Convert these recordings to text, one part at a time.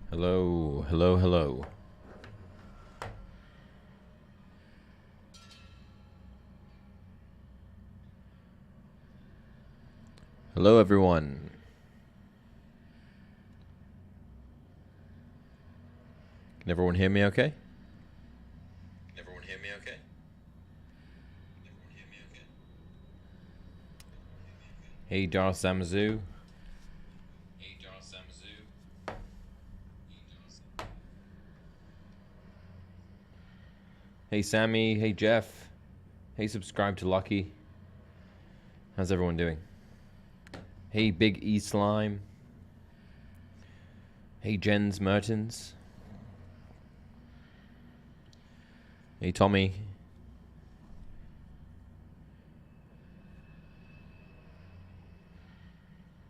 Hello, hello, hello. Hello, everyone. Can everyone hear me okay? Can everyone hear me okay? Can everyone hear me okay? Hey, Darth Samazu. Hey, Darth Samazu. Hey, Sammy. Hey, Jeff. Hey, subscribe to Lucky. How's everyone doing? Hey, Big E Slime. Hey, Jens Mertens. Hey, Tommy.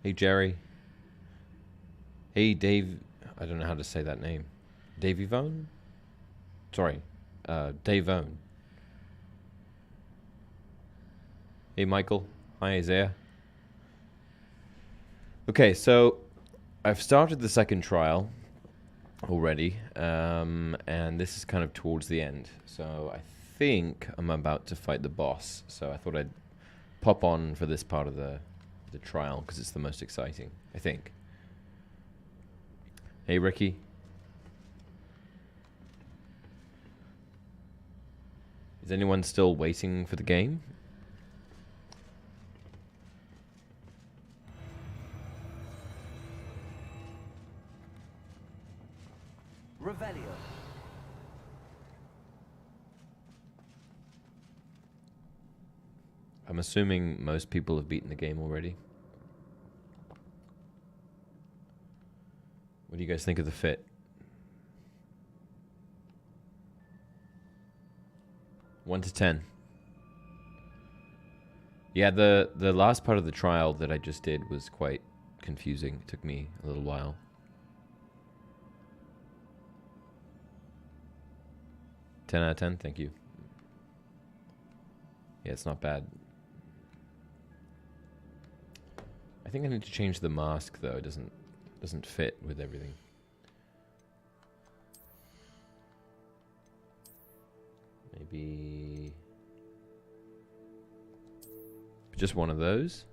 Hey, Jerry. Hey, Dave. I don't know how to say that name. Davey Vone? Sorry. Dave Vone. Hey, Michael. Hi, Isaiah. Okay, so I've started the second trial already, and this is kind of towards the end. So I think I'm about to fight the boss. So I thought I'd pop on for this part of the trial because it's the most exciting, I think. Hey, Ricky. Is anyone still waiting for the game? Revelio. I'm assuming most people have beaten the game already. What do you guys think of the fit? 1 to 10. Yeah, the last part of the trial that I just did was quite confusing. It took me a little while. 10 out of 10, thank you. Yeah, it's not bad. I think I need to change the mask though. It doesn't fit with everything. Maybe just one of those.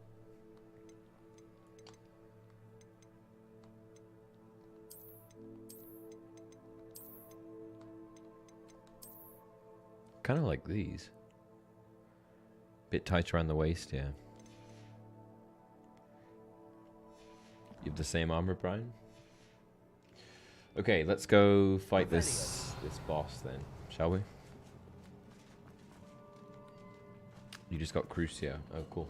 Kind of like these. Bit tight around the waist, yeah. You have the same armor, Brian? Okay, let's go fight this boss then, shall we? You just got Crucio. Oh, cool.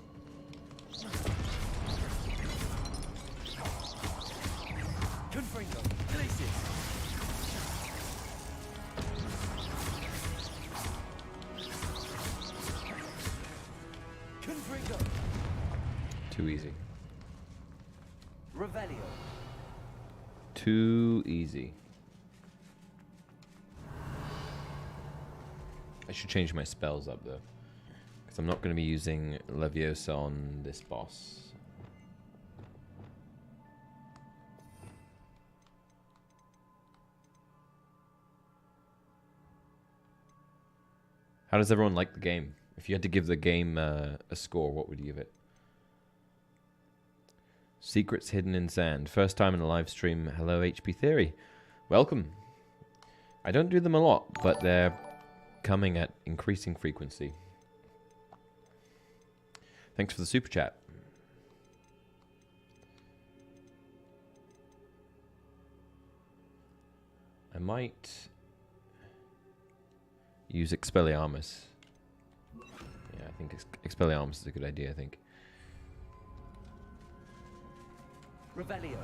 Confringo. Glacius. Confringo. Too easy. Revelio. Too easy. I should change my spells up though, because I'm not going to be using Leviosa on this boss. How does everyone like the game? If you had to give the game a score, what would you give it? Secrets hidden in sand. First time in a live stream. Hello, HP Theory. Welcome. I don't do them a lot, but they're coming at increasing frequency. Thanks for the super chat. I might use Expelliarmus. Yeah, I think Expelliarmus is a good idea, I think. Revelio.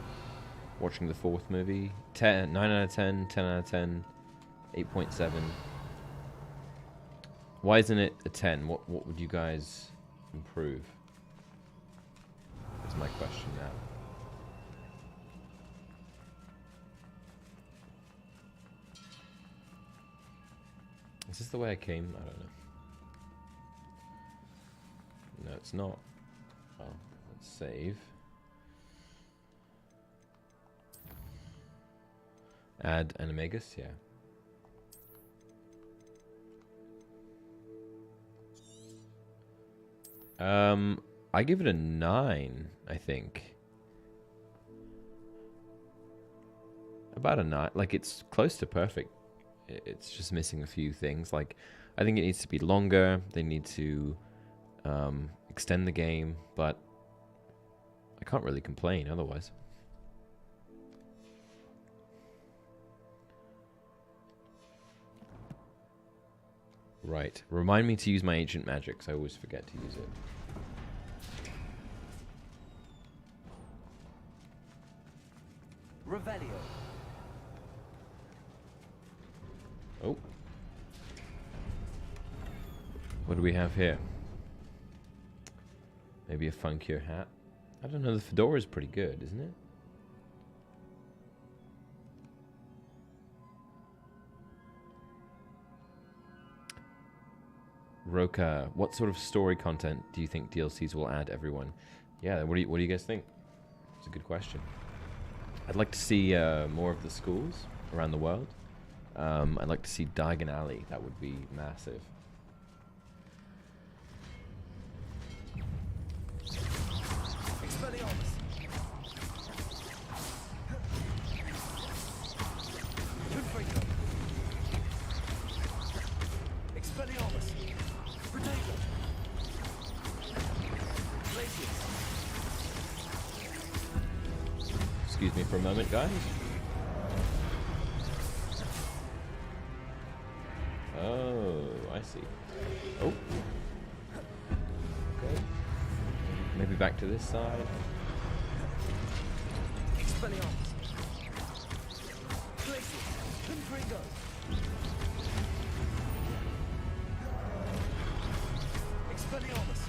Watching the fourth movie. 9 out of 10, 10 out of 10, 8.7. Why isn't it a 10? What would you guys improve? That's my question now. Is this the way I came? I don't know. No, it's not. Oh, let's save. Add animagus, yeah. I give it a 9, I think. About a 9. Like, it's close to perfect. It's just missing a few things. Like, I think it needs to be longer. They need to extend the game, but I can't really complain otherwise. Right. Remind me to use my ancient magics. I always forget to use it. Revelio. Oh. What do we have here? Maybe a funkier hat? I don't know, the fedora is pretty good, isn't it? Roka, what sort of story content do you think DLCs will add, everyone? Yeah, what do you guys think? It's a good question. I'd like to see more of the schools around the world. I'd like to see Diagon Alley. That would be massive. Expelliarmus. Confringo. Expelliarmus. Protego. Glacius. Excuse me for a moment, guys. Oh, I see. Oh. Okay. Maybe back to this side. Expelliarmus. Glacius. Confringo. Expelliarmus.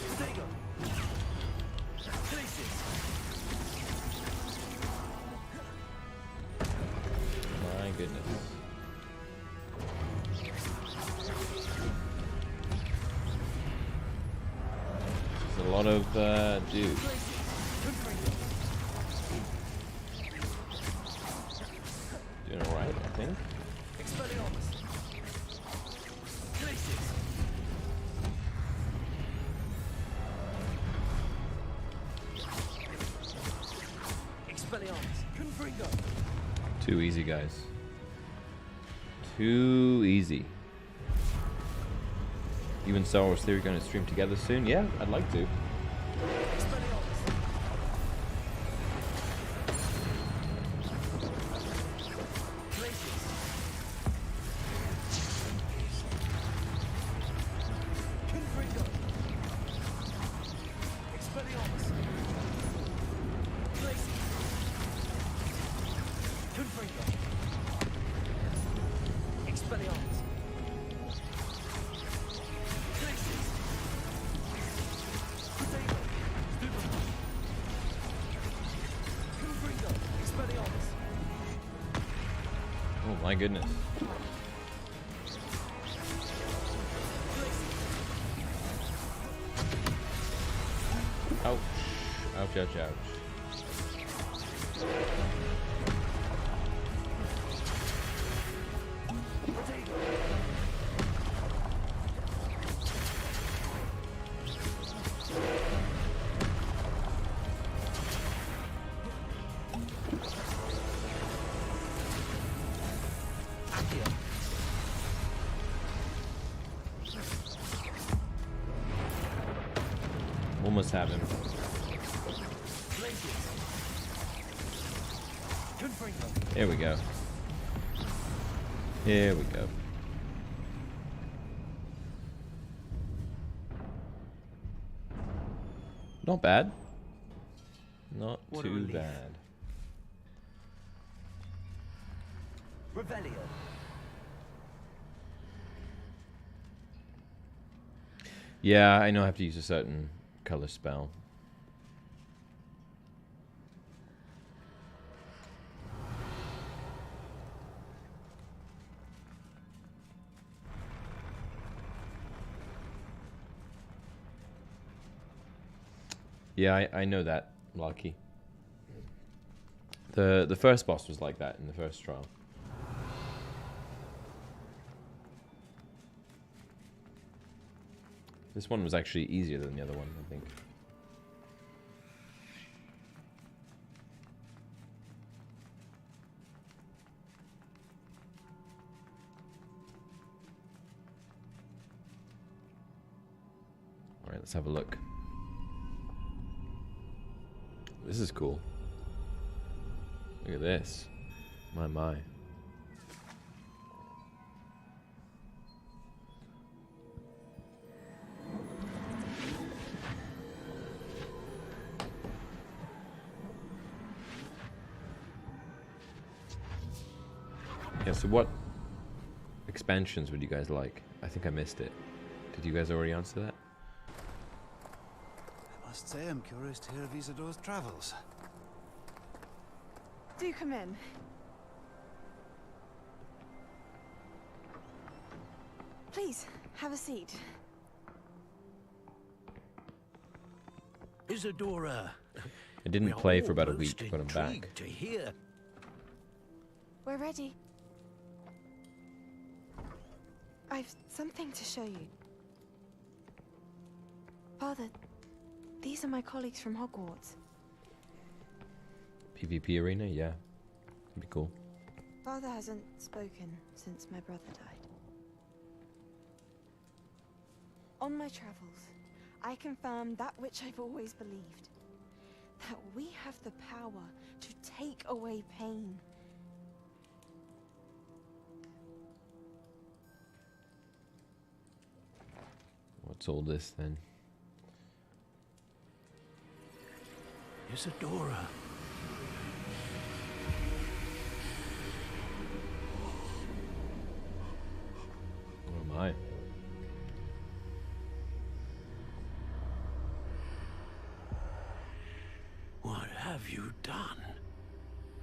Protego. Glacius. My goodness. There's a lot of dudes. Doing alright, I think. Expelliarmus. Glacius. Expelliarmus. Confringo. Too easy, guys. Too easy. You and Star Wars Theory going to stream together soon? Yeah, I'd like to. Expelliarmus. Glacius. Confringo. Expelliarmus. Glacius. Confringo. Expelliarmus. Glacius. Protego. Stupefy. Confringo. Expelliarmus. Oh my goodness. Ouch. Ouch, ouch, ouch. Protego. Accio. Almost have him. Glacius. Confringo. Here we go. Here we go. Not bad. Not What a too relief. bad. Revelio. Yeah, I know I have to use a certain color spell. Yeah, I know that, Lucky. The first boss was like that in the first trial. This one was actually easier than the other one, I think. Alright, let's have a look. This is cool. Look at this. My. Yeah, so what expansions would you guys like? I think I missed it. Did you guys already answer that? I must say I'm curious to hear of Isadore's travels. Do come in. Please, have a seat. Isadora. I didn't play for about a week, but I'm back. Intrigued to hear. We're ready. I've something to show you. Father, these are my colleagues from Hogwarts. PvP arena? Yeah. That'd be cool. Father hasn't spoken since my brother died. On my travels, I confirmed that which I've always believed. That we have the power to take away pain. What's all this then? Isadora. Oh my. What have you done?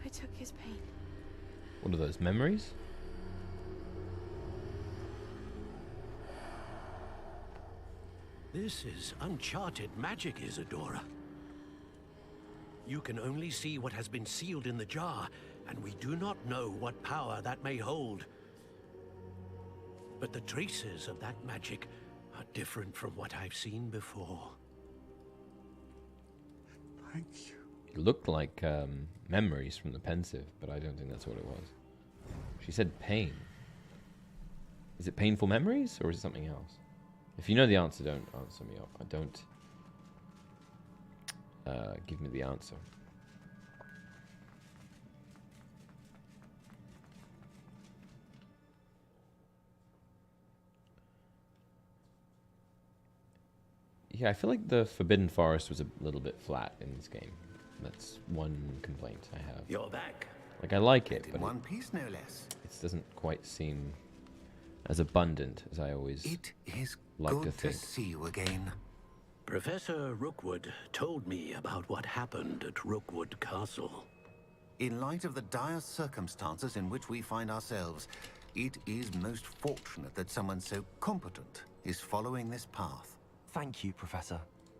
I took his pain. What are those, memories? This is uncharted magic, Isadora. You can only see what has been sealed in the jar, and we do not know what power that may hold. But the traces of that magic are different from what I've seen before. Thank you. It looked like memories from the pensive, but I don't think that's what it was. She said pain. Is it painful memories, or is it something else? If you know the answer, don't answer me. Don't give me the answer. Yeah, I feel like the Forbidden Forest was a little bit flat in this game. That's one complaint I have. You're back. Like, I like it, In but one piece, no less. it doesn't quite seem as abundant as I always It is like to good to think. see you again. Professor Rookwood told me about what happened at Rookwood Castle. In light of the dire circumstances in which we find ourselves, it is most fortunate that someone so competent is following this path. Thank you, Professor.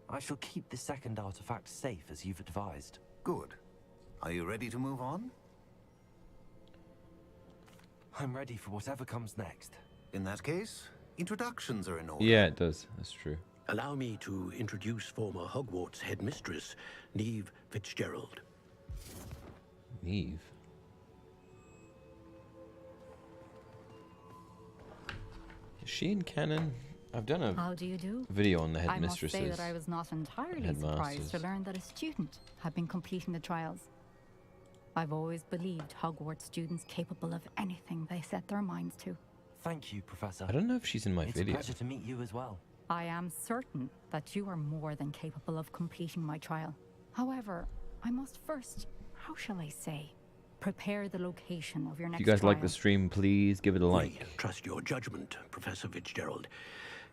I shall keep the second artifact safe as you've advised. Good. Are you ready to move on? I'm ready for whatever comes next. In that case, introductions are in order. Yeah, it does. That's true. Allow me to introduce former Hogwarts headmistress, Neve Fitzgerald. Neve. Is she in canon? I've done a How do you do? video on the I must headmistresses. say that I was not entirely surprised to headmasters. learn that a student had been completing the trials. I've always believed Hogwarts students capable of anything they set their minds to. Thank you, Professor. I don't know if she's in my It's video. a pleasure to meet you as well. I am certain that you are more than capable of completing my trial. However, I must first, how shall I say, prepare the location of your If next you guys like trial. the stream, please give it a We like. trust your judgment, Professor Fitzgerald.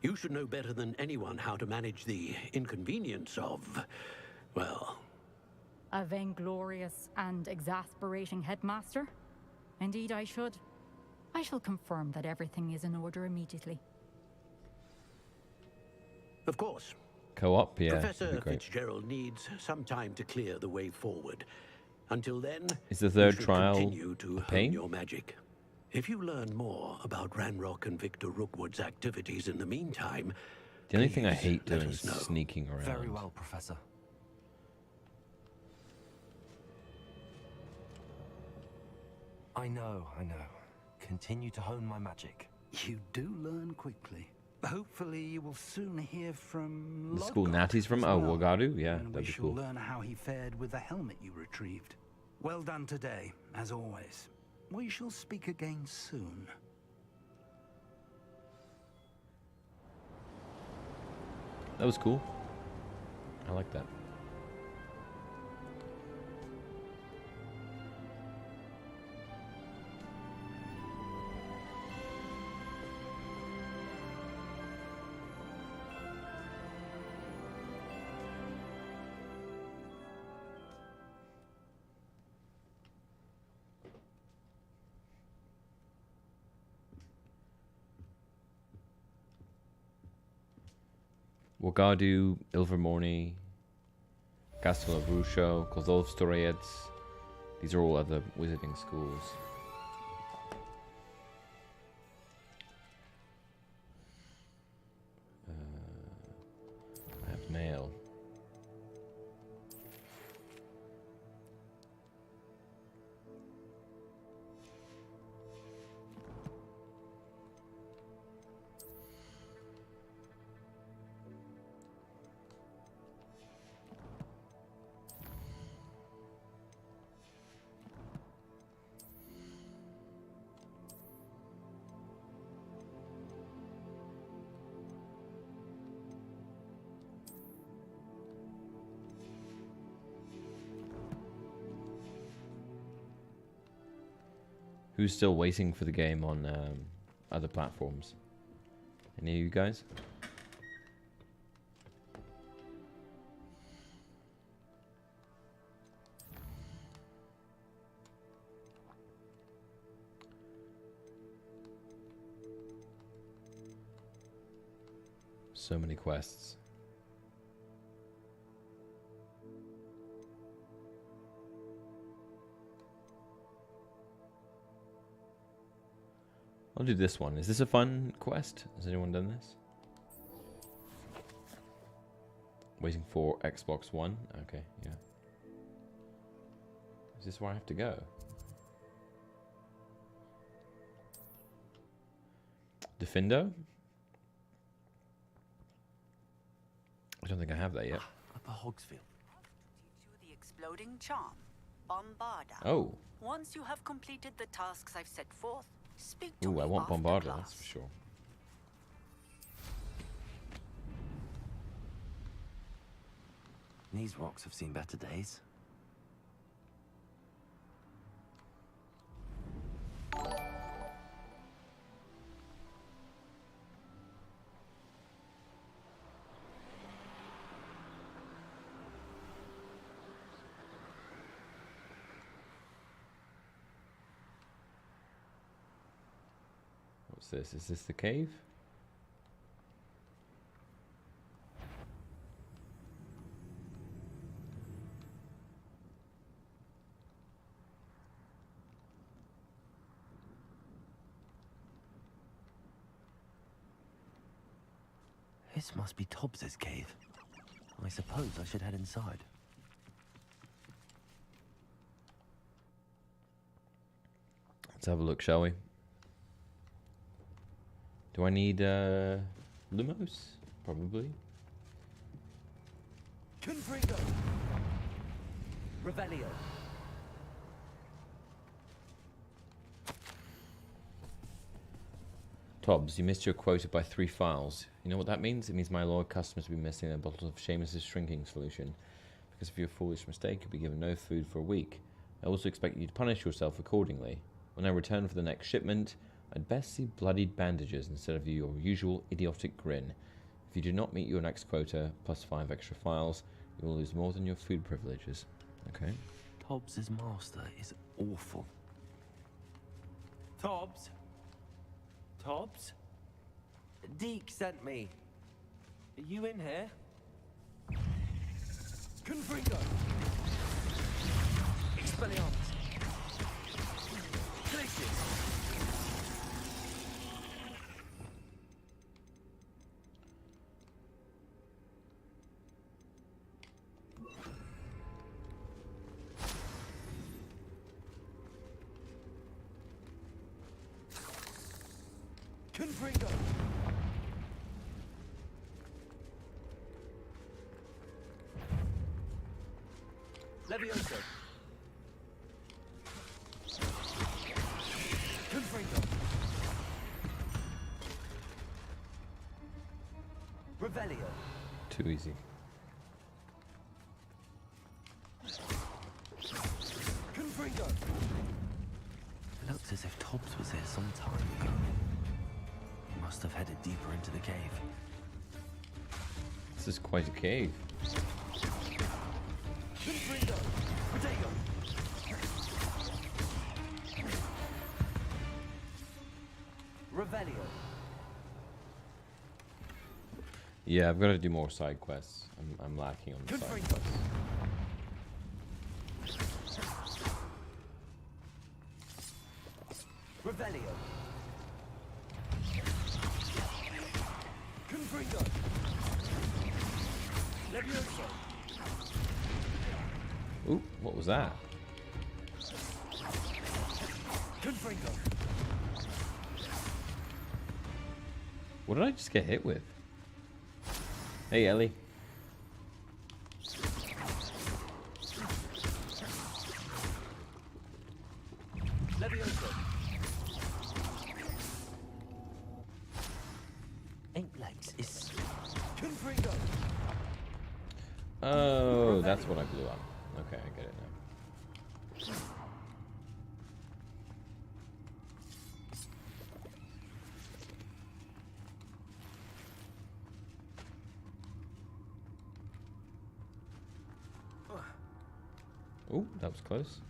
You should know better than anyone how to manage the inconvenience of, well, A vainglorious and exasperating headmaster? Indeed I should. I shall confirm that everything is in order immediately. of course. Co-op, yeah. that'd Professor be great. Fitzgerald needs some time to clear the way forward. Until then, Is the you third should trial continue to a hone pain? your magic. If you learn more about Ranrock and Victor Rookwood's activities in the meantime, The only thing I please hate let doing is us know. sneaking around. Very well, Professor. I know. Continue to hone my magic. You do learn quickly. Hopefully you will soon hear from The school Lodgok Natty's from? as Oh, well, Wagadu? Yeah, and we that'd be shall cool. learn how he fared with the helmet you retrieved. Well done today, as always. We shall speak again soon. That was cool. I like that. Wagadu, Ilvermorny, Castle of Rusho, Kozlov Storets. These are all other wizarding schools. I have mail. Who's still waiting for the game on other platforms? Any of you guys? So many quests. I'll do this one. Is this a fun quest? Has anyone done this? Waiting for Xbox One? Okay, yeah. Is this where I have to go? Defindo? I don't think I have that yet. Upper Hogsfield. Teach you the exploding charm, Bombarda. Oh. Once you have completed the tasks I've set forth, speak to Ooh, me I want after Bombarda, class. that's for sure. These rocks have seen better days. What's this? Is this the cave? This must be Tobbs's cave. I suppose I should head inside. Let's have a look, shall we? Do I need Lumos? Probably. Confringo! Revelio! Tobbs, you missed your quota by 3 files. You know what that means? It means my loyal customers will be missing their bottles of Seamus's shrinking solution. Because of your foolish mistake, you'll be given no food for a week. I also expect you to punish yourself accordingly. When I return for the next shipment, I'd best see bloodied bandages instead of your usual idiotic grin. If you do not meet your next quota, plus 5 extra files, you will lose more than your food privileges. Okay. Tobbs's master is awful. Tobbs? Tobbs? Deek sent me. Are you in here? Confringo! Expelliarmus. Glacius. Confringo. Levioso. Confringo. Revelio. Too easy. Confringo. It looks as if Tobbs was here some time ago. He must have headed deeper into the cave. This is quite a cave. Confringo. Protego. Revelio. Yeah, I've got to do more side quests. I'm lacking on the side Confringo. quests. Revelio. Confringo. Levioso. Ooh, what was that? Confringo. What did I just get hit with? Hey, Ellie. Levioso. Inklegs is Confringo. Oh, that's what I blew up. Okay, I get it now. Oh, that was close.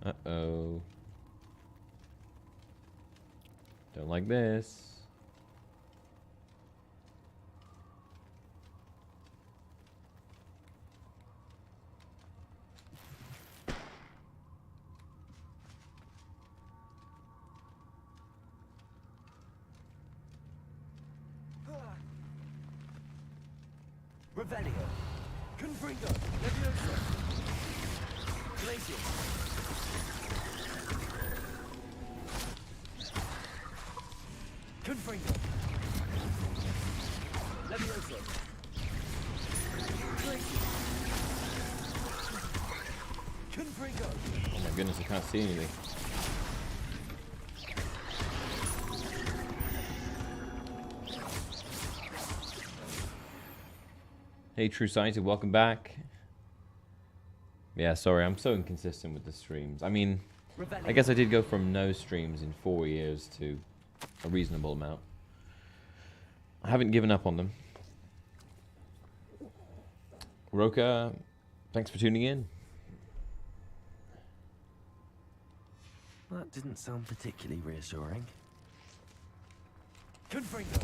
Uh-oh. Don't like this. Revelio. Confringo. Levioso. Glacius. Confringo. Levioso. Glacius. Confringo. Oh my goodness, I can't see anything. Hey, True Sighted, welcome back. Yeah, sorry, I'm so inconsistent with the streams. I mean, I guess I did go from no streams in 4 years to a reasonable amount. I haven't given up on them. Roka, thanks for tuning in. That didn't sound particularly reassuring. Confringo.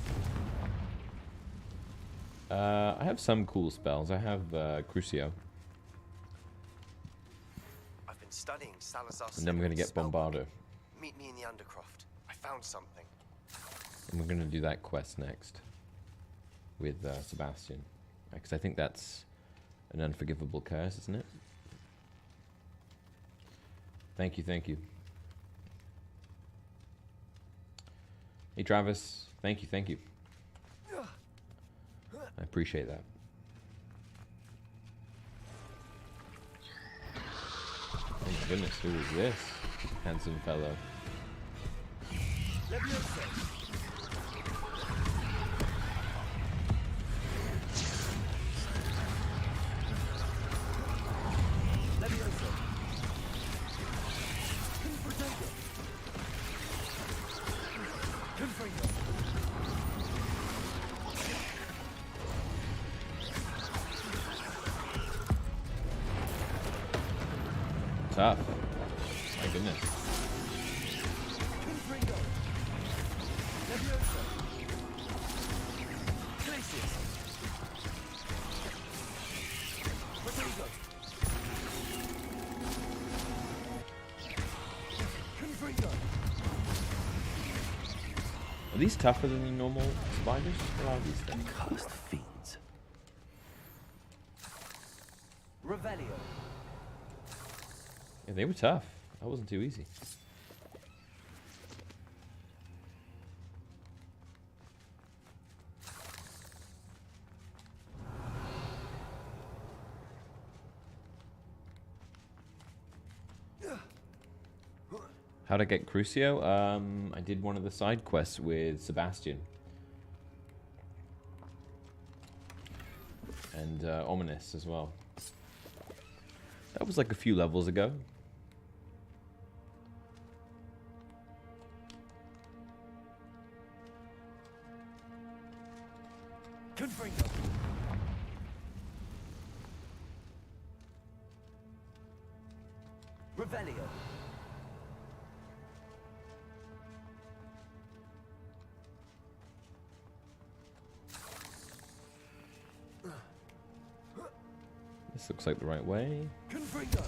I have some cool spells. I have Crucio. I've been studying Salazar's And then we're going to get Bombardo. Meet me in the Undercroft. I found something. And we're going to do that quest next. With Sebastian. Because I think that's an unforgivable curse, isn't it? Thank you, thank you. Hey Travis, thank you, thank you. I appreciate that. Oh my goodness, who is this handsome fellow? Tough. My goodness. these tougher than the normal spiders? What are these things? Cursed fiends. Revelio. Yeah, they were tough. That wasn't too easy. How to get Crucio? I did one of the side quests with Sebastian. And Ominous as well. That was like a few levels ago. Confringo. Revelio. This looks like the right way. Confringo.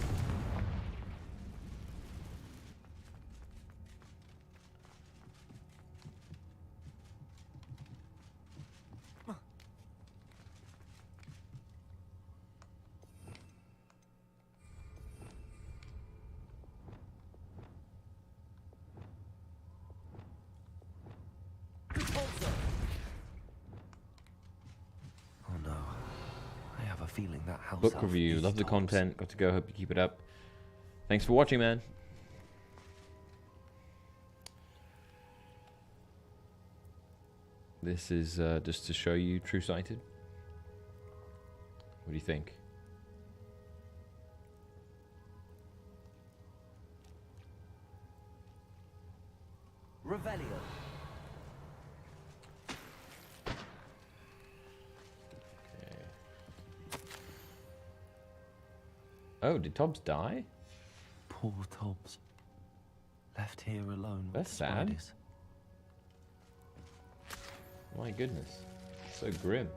Oh no. I have a feeling that house. Book review. Love the content. Got to go. Hope you keep it up. Thanks for watching, man. This is just to show you True Sighted. What do you think? Revelio. Oh, did Tobbs die? Poor Tobbs. Left here alone with That's the sad. spiders. My goodness. So grim.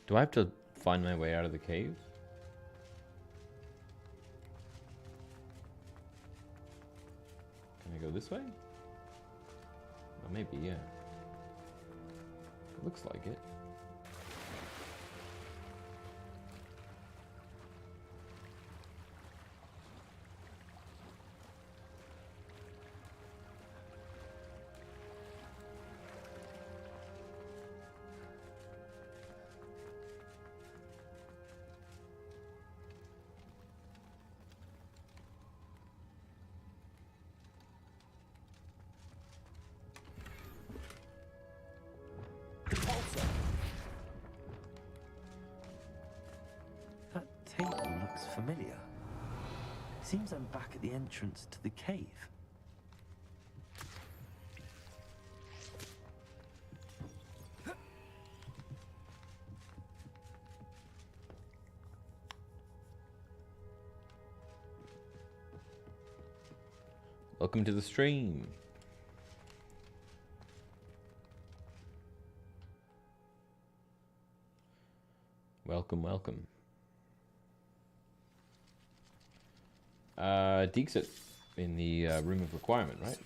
Do I have to find my way out of the cave? Can I go this way? Well, maybe, yeah. Looks like it. That table looks familiar. Seems I'm back at the entrance to the cave. Welcome to the stream. Welcome, welcome. Deek's in the room of requirement, right?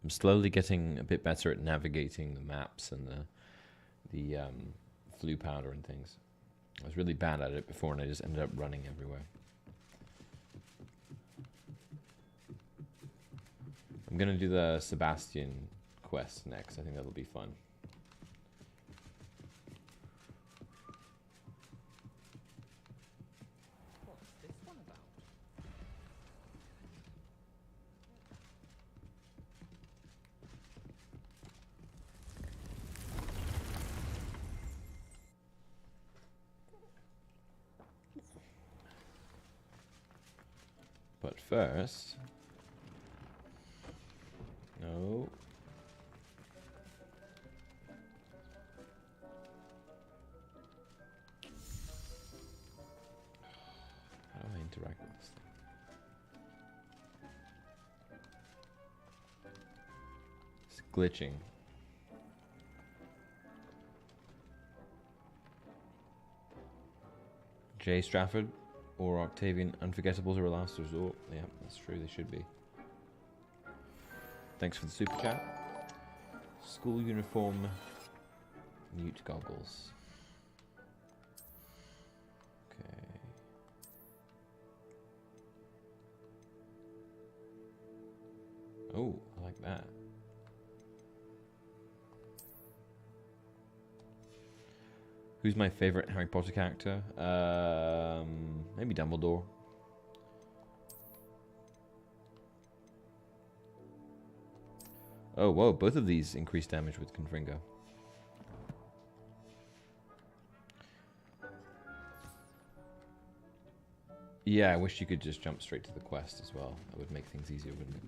I'm slowly getting a bit better at navigating the maps and the flue powder and things. I was really bad at it before, and I just ended up running everywhere. I'm gonna do the Sebastian quest next. I think that'll be fun. first... No. How do I interact with this thing? It's glitching. J. Stratford or Octavian, unforgettables are a last resort. Yeah, that's true, they should be. Thanks for the super chat. School uniform, mute goggles. Okay. Oh, I like that. Who's my favorite Harry Potter character? Maybe Dumbledore. Oh, whoa, both of these increase damage with Confringo. Yeah, I wish you could just jump straight to the quest as well. That would make things easier, wouldn't it?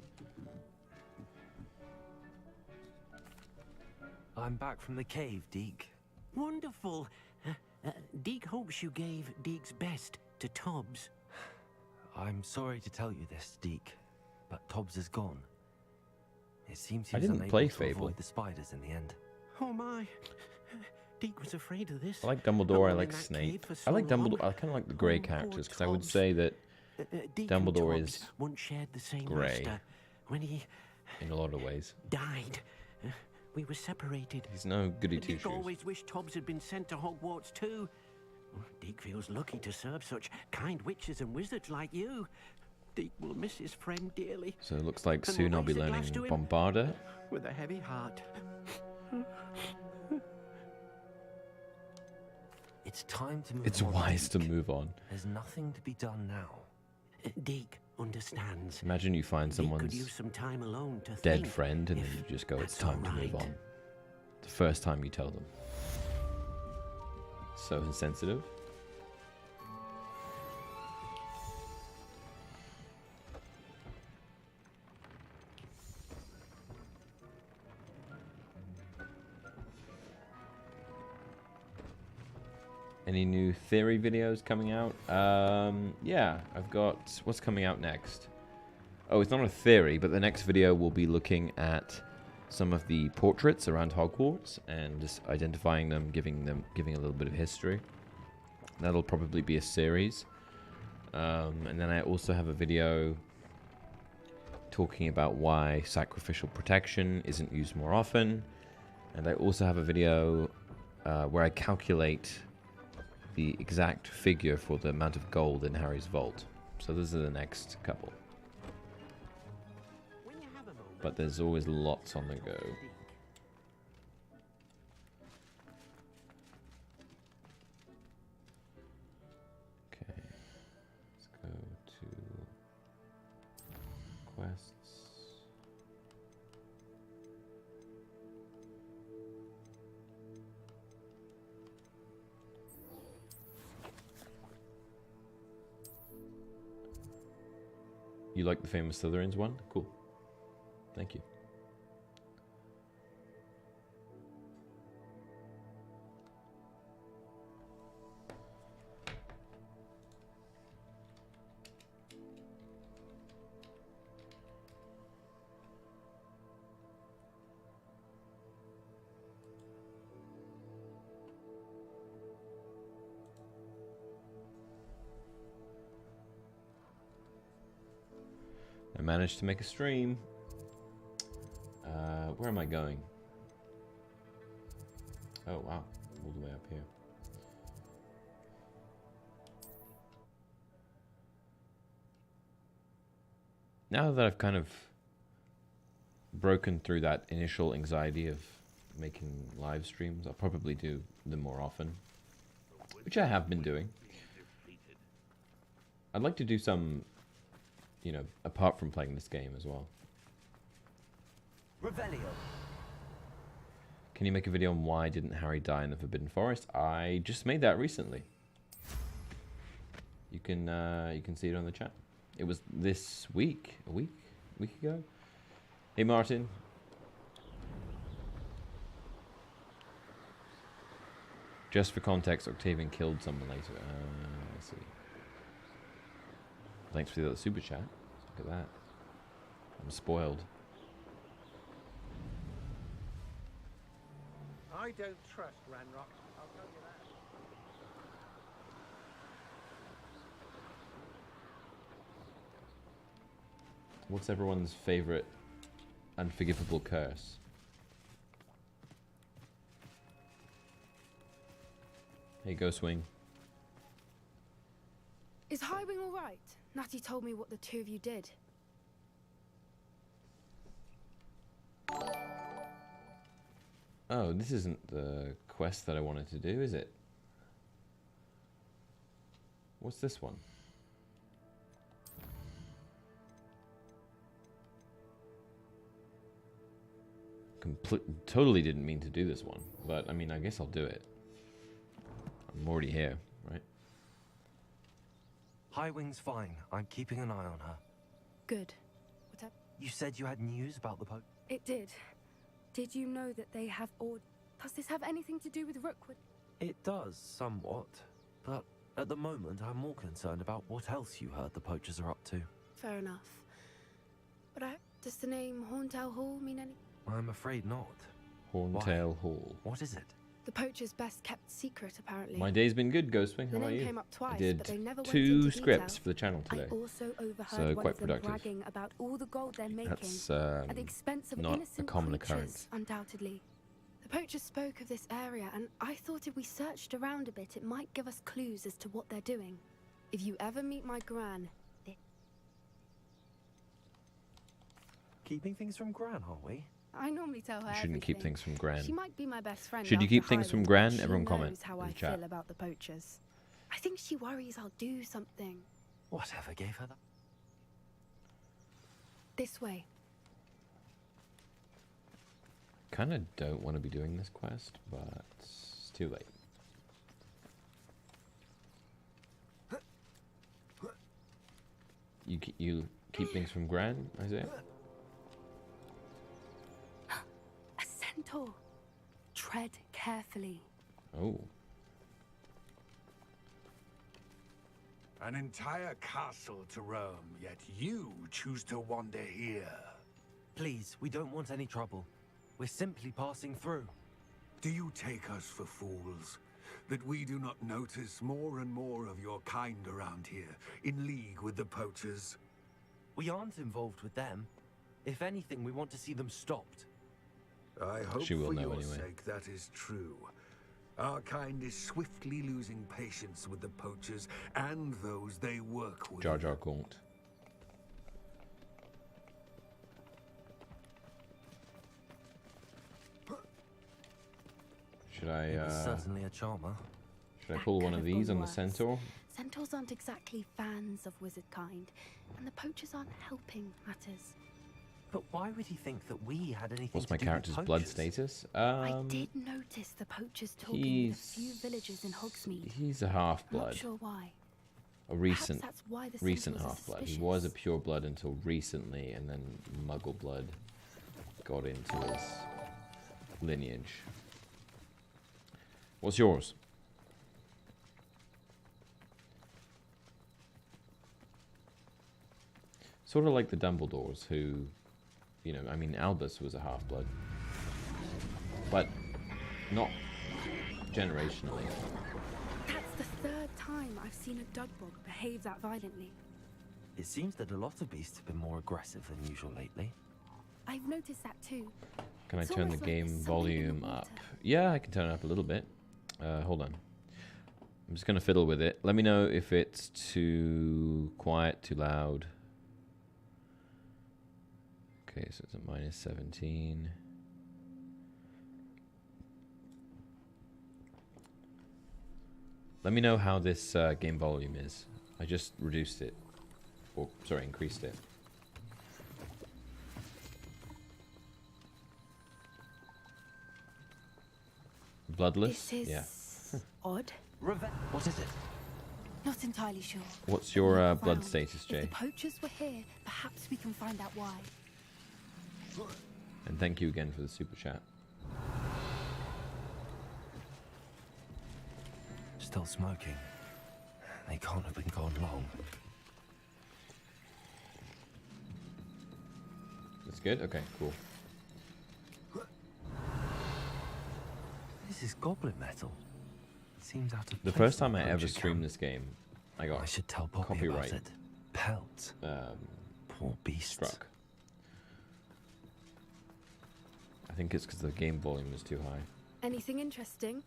I'm back from the cave, Deek. Wonderful. Deek hopes you gave Deek's best to Tobbs. I'm sorry to tell you this, Deek, but Tobbs is gone. It seems he I was didn't unable play to Fable. avoid the spiders in the end. Oh my. Deek was afraid of this. I like Dumbledore, I Alone like in that Snape. cave for I so like Dumbledore, long. I kind of like the grey Oh, poor characters, because I would Tobbs. say that Deek and Dumbledore Tobbs is once shared the same grey. master. When he in a lot of ways. died, we were separated. He's no goody Deek two-shoes. always wished Tobbs had been sent to Hogwarts too. Deek feels lucky to serve such kind witches and wizards like you. Deek will miss his friend dearly. So it looks like And soon I'll be raise a glass learning to him. Bombarda. With a heavy heart. It's time to move It's on, wise to Deek. move on. There's nothing to be done now. Deek understands. Imagine you find Deek could someone's use some time alone to dead think friend and then if you just go, it's that's time to move alright." on. The first time you tell them. So insensitive. Any new theory videos coming out? Yeah, I've got... What's coming out next? Oh, it's not a theory, but the next video will be looking at some of the portraits around Hogwarts and just identifying them, giving a little bit of history. That'll probably be a series. And then I also have a video talking about why sacrificial protection isn't used more often. And I also have a video where I calculate the exact figure for the amount of gold in Harry's vault. So those are the next couple. When you have a moment, But there's always lots on the go. Okay. Let's go to quests. You like the famous Slytherins one? Cool. Thank you. I managed to make a stream. Where am I going? Oh, wow. All the way up here. Now that I've kind of broken through that initial anxiety of making live streams, I'll probably do them more often. Which I have been doing. I'd like to do some, you know, apart from playing this game as well. Revelio. Can you make a video on why didn't Harry die in the Forbidden Forest? I just made that recently. You can see it on the chat. It was this week, a week ago. Hey, Martin. Just for context, Octavian killed someone later. I see. Thanks for the other super chat. Look at that. I'm spoiled. I don't trust Ranrock. I'll tell you that. What's everyone's favorite unforgivable curse? Hey, go swing. Is Highwing all right? Natty told me what the two of you did. Oh, this isn't the quest that I wanted to do, is it? What's this one? Totally didn't mean to do this one, but I mean, I guess I'll do it. I'm already here, right? Highwing's fine. I'm keeping an eye on her. Good. Whatever. You said you had news about the Poacher? It did. Did you know that they have Does this have anything to do with Rookwood? It does, somewhat. But at the moment, I'm more concerned about what else you heard the Poachers are up to. Fair enough. But does the name Horntail Hall mean anything? I'm afraid not. Horntail Hall. What is it? The Poacher's best kept secret, apparently. My day's been good, Ghostwing. How The about name you? came up twice, I did but they never went 2 into scripts detail. for the channel today. I also overheard So one quite of them productive. bragging about all the gold they're making That's at the expense of not innocent a common creatures, occurrence. undoubtedly. The Poacher spoke of this area, and I thought if we searched around a bit, it might give us clues as to what they're doing. If you ever meet my gran, Keeping things from Gran, are we? I normally tell her You shouldn't keep everything. things from Gran. She might be my best friend. Should you after keep things from Highwing, Gran? but she Everyone comment knows how in I the chat. feel about the Poachers. I think she worries I'll do something. Whatever gave her that? This way. Kind of don't want to be doing this quest, but it's too late. You keep things from Gran, Isaiah? A centaur. Tread carefully. Oh. An entire castle to roam, yet you choose to wander here. Please, we don't want any trouble. We're simply passing through. Do you take us for fools? That we do not notice more and more of your kind around here, in league with the Poachers? We aren't involved with them. If anything, we want to see them stopped. I hope She will for know your anyway. sake that is true. Our kind is swiftly losing patience with the Poachers and those they work with. Jar Jar Gaunt. Should It was I certainly a charmer. should I pull one of these on the worse. centaur? Centaurs aren't exactly fans of wizard kind, and the Poachers aren't helping matters. But why would he think that we had anything What's to my do character's with blood Poachers? status? I did notice the Poachers talking with a few villagers in Hogsmeade. He's a I'm half-blood. not sure why. A recent that's why the recent Centaurs are half-blood. He suspicious. was a pure blood until recently, and then Muggle blood got into his lineage. What's yours? Sort of like the Dumbledores, who, you know, I mean, Albus was a half-blood, but not generationally. That's the third time I've seen a Dugbog behave that violently. It seems that a lot of beasts have been more aggressive than usual lately. I've noticed that too. Can I It's turn the almost like game there's something in the volume up? water. Yeah, I can turn it up a little bit. Hold on. I'm just going to fiddle with it. Let me know if it's too quiet, too loud. Okay, so it's at minus 17. Let me know how this game volume is. I just reduced it. Or, sorry, increased it. Bloodless? This is Yeah. odd. What is it? Not entirely sure. What's your Look blood around. status, Jay? If the poachers were here, perhaps we can find out why. And thank you again for the super chat. Still smoking. They can't have been gone long. That's good? Okay, cool. This is goblin metal. It seems out of The place first in time I the ever Poacher streamed camp. this game, I got I should tell Poppy copyright about it. Pelt. Poor beasts. struck. I think it's because the game volume was too high. Anything interesting?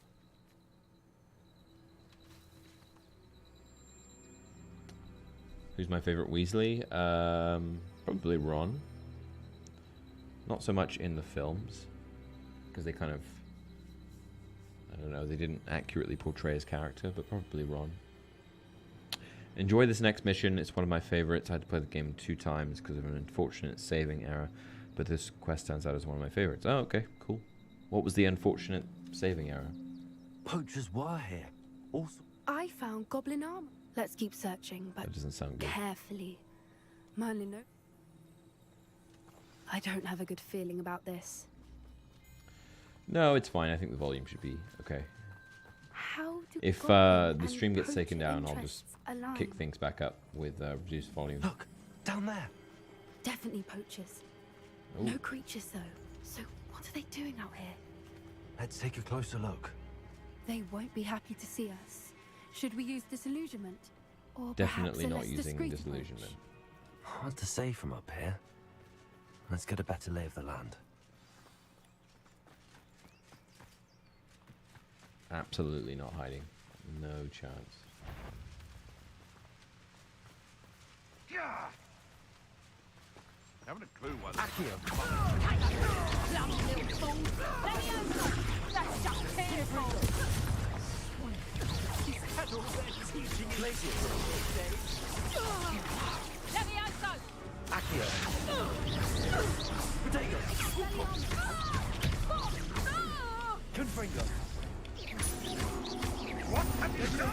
Who's my favorite Weasley? Probably Ron. Not so much in the films, because they kind of, I don't know, they didn't accurately portray his character, but probably Ron. Enjoy this next mission. It's one of my favorites. I had to play the game 2 times because of an unfortunate saving error, but this quest stands out as one of my favorites. Oh, okay, cool. What was the unfortunate saving error? Poachers were here. Also, I found goblin armor. Let's keep searching, but That doesn't sound good. carefully. Merlin, no. I don't have a good feeling about this. No, it's fine. I think the volume should be okay. How do If goblin the and stream gets taken poacher down, I'll just interests align? kick things back up with reduced volume. look, down there. Definitely poachers. Ooh. No creatures though. So what are they doing out here? Let's take a closer look. They won't be happy to see us. Should we use disillusionment? Or Definitely perhaps a not less using discreet disillusionment. approach? Hard to say from up here. Let's get a better lay of the land. Absolutely not hiding. No chance. Haven't a clue what. What have you done?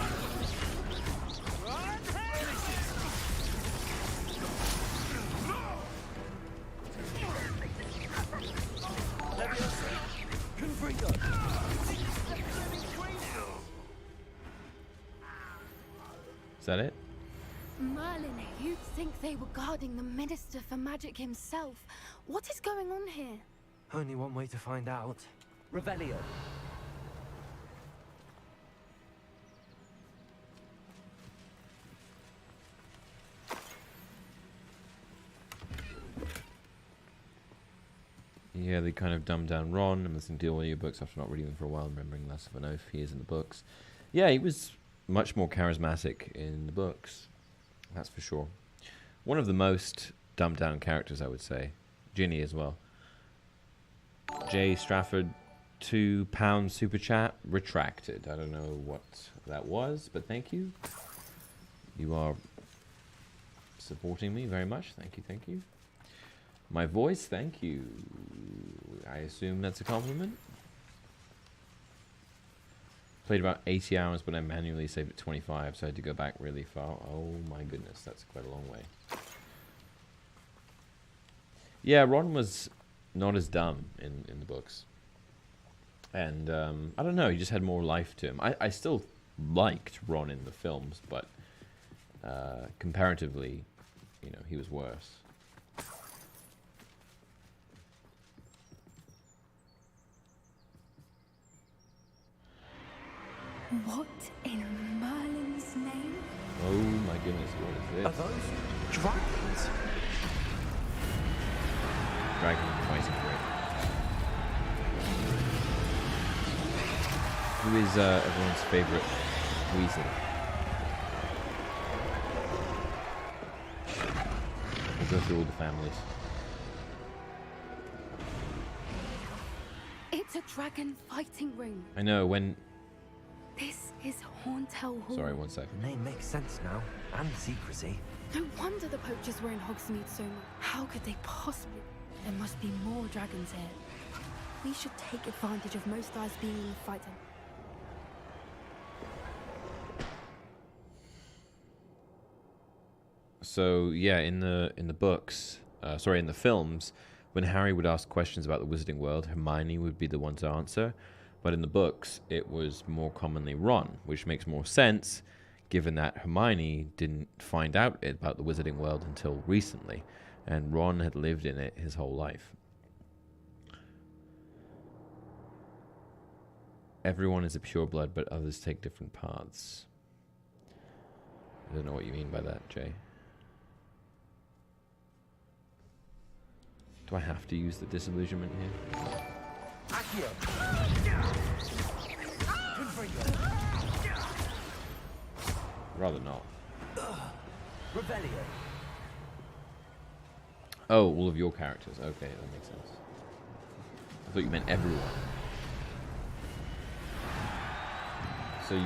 Is that it? Merlin, you'd think they were guarding the Minister for Magic himself. What is going on here? Only one way to find out. Revelio. Yeah, they kind of dumbed down Ron. I'm listening to all your books after not reading them for a while and remembering less of an oath he is in the books. Yeah, he was much more charismatic in the books. That's for sure. One of the most dumbed down characters, I would say. Ginny as well. Jay Strafford, £2 super chat. Retracted. I don't know what that was, but thank you. You are supporting me very much. Thank you, thank you. My voice, thank you. I assume that's a compliment. Played about 80 hours, but I manually saved at 25, so I had to go back really far. Oh my goodness, that's quite a long way. Yeah, Ron was not as dumb in the books. And I don't know, he just had more life to him. I still liked Ron in the films, but comparatively, you know, he was worse. What in Merlin's name? Oh my goodness, what is Are this? those dragons? Dragon fighting ring. Who is everyone's favorite Weasley? We'll go through all the families. It's a dragon fighting ring. I know, when... This is Horntail Hall. Sorry, 1 second. Name makes sense now. And secrecy. No wonder the poachers were in Hogsmeade so much. How could they possibly? There must be more dragons here. We should take advantage of most eyes being in the fight. So yeah, in the books, sorry, in the films, when Harry would ask questions about the Wizarding World, Hermione would be the one to answer. But in the books, it was more commonly Ron, which makes more sense, given that Hermione didn't find out about the Wizarding World until recently, and Ron had lived in it his whole life. Everyone is a pureblood, but others take different paths. I don't know what you mean by that, Jay. Do I have to use the disillusionment here? Rather not. Oh, all of your characters. Okay, that makes sense. I thought you meant everyone. So you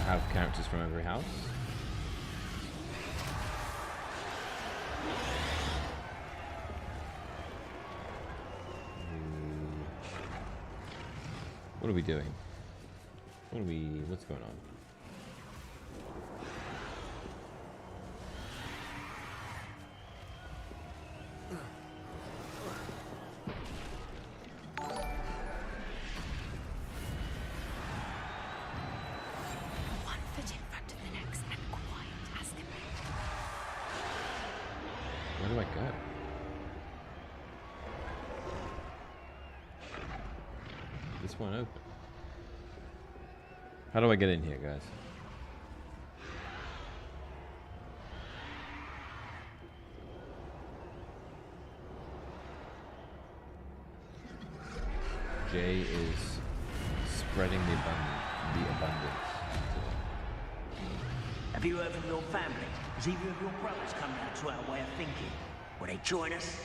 have characters from every house? What are we doing? What's going on? One foot in front of the next and quiet as can be. Where do I go? This one open. How do I get in here, guys? Jay is spreading the abundance. Have you heard from your family? Has either of your brothers come round to our way of thinking? Will they join us?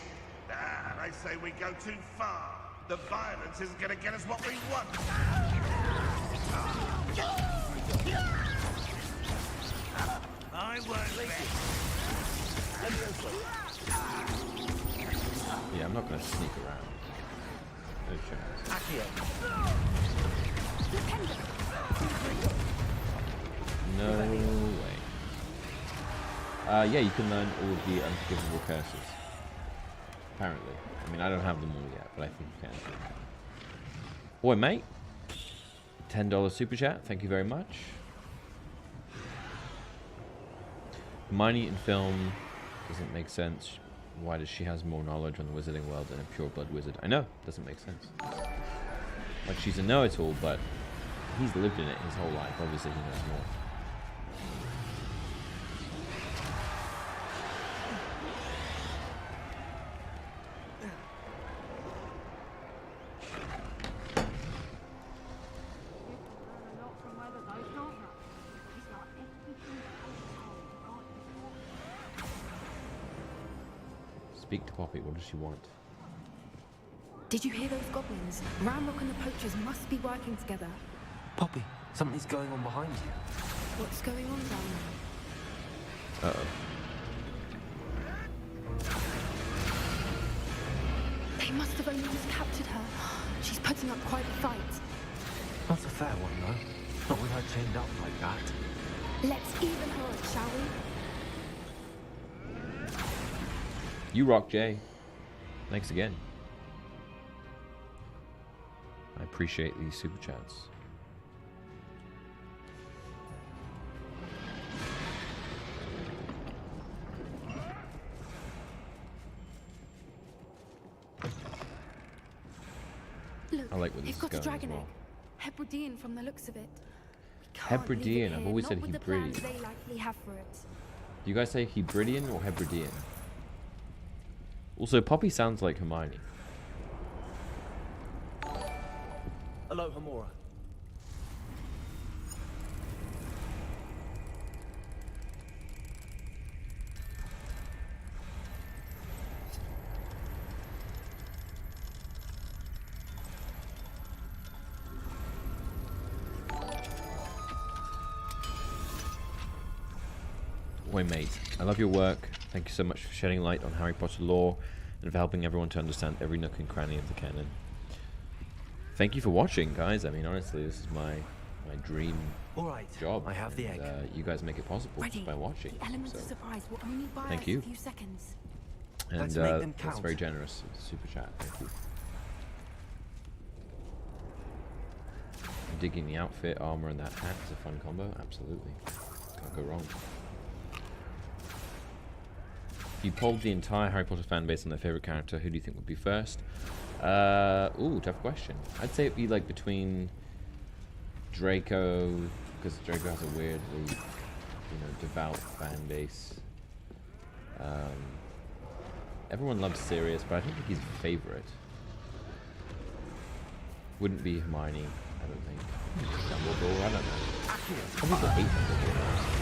Ah, they say we go too far. The violence isn't going to get us what we want. I won't leave Yeah, I'm not going to sneak around. No chance. No way. Yeah, you can learn all of the unforgivable curses. Apparently. I mean, I don't have them all yet, but I think you can. Boy, mate. $10 super chat. Thank you very much. Hermione in film doesn't make sense. Why does she has more knowledge on the Wizarding World than a pureblood wizard? I know, doesn't make sense. Like, she's a know-it-all, but he's lived in it his whole life. Obviously, he knows more. Speak to Poppy. What does she want? Did you hear those goblins? Ramrock and the Poachers must be working together. Poppy, something's going on behind you. What's going on down there? Uh-oh. They must have only just captured her. She's putting up quite a fight. That's a fair one, though. Not with her chained up like that. Let's even her up, shall we? You rock, Jay. Thanks again. I appreciate these super chats. Look, I like where this they've got is a going dragon as egg. well. Hebridean from the looks of it. We can't leave it Hebridean. I've here, always not said with the plans Hebridean. they likely have for it. Do you guys say Hebridean or Hebridean? Also, Poppy sounds like Hermione. Hello, Hamora. Boy, mate, I love your work. Thank you so much for shedding light on Harry Potter lore and for helping everyone to understand every nook and cranny of the canon. Thank you for watching, guys. I mean, honestly, this is my dream job. I have the egg. You guys make it possible Ready. just by watching. The elements So, of surprise will only buy thank us you. a few seconds. and Let's make them that's count. very generous. Super chat. Thank you. Digging the outfit, armor, and that hat is a fun combo. Absolutely. Can't go wrong. If you polled the entire Harry Potter fan base on their favorite character, who do you think would be first? Ooh, tough question. I'd say it'd be like between Draco, because Draco has a weirdly, devout fan base. Everyone loves Sirius, but I don't think he's a favorite. Wouldn't be Hermione, I don't think. Dumbledore, I don't know. Some people hate Dumbledore.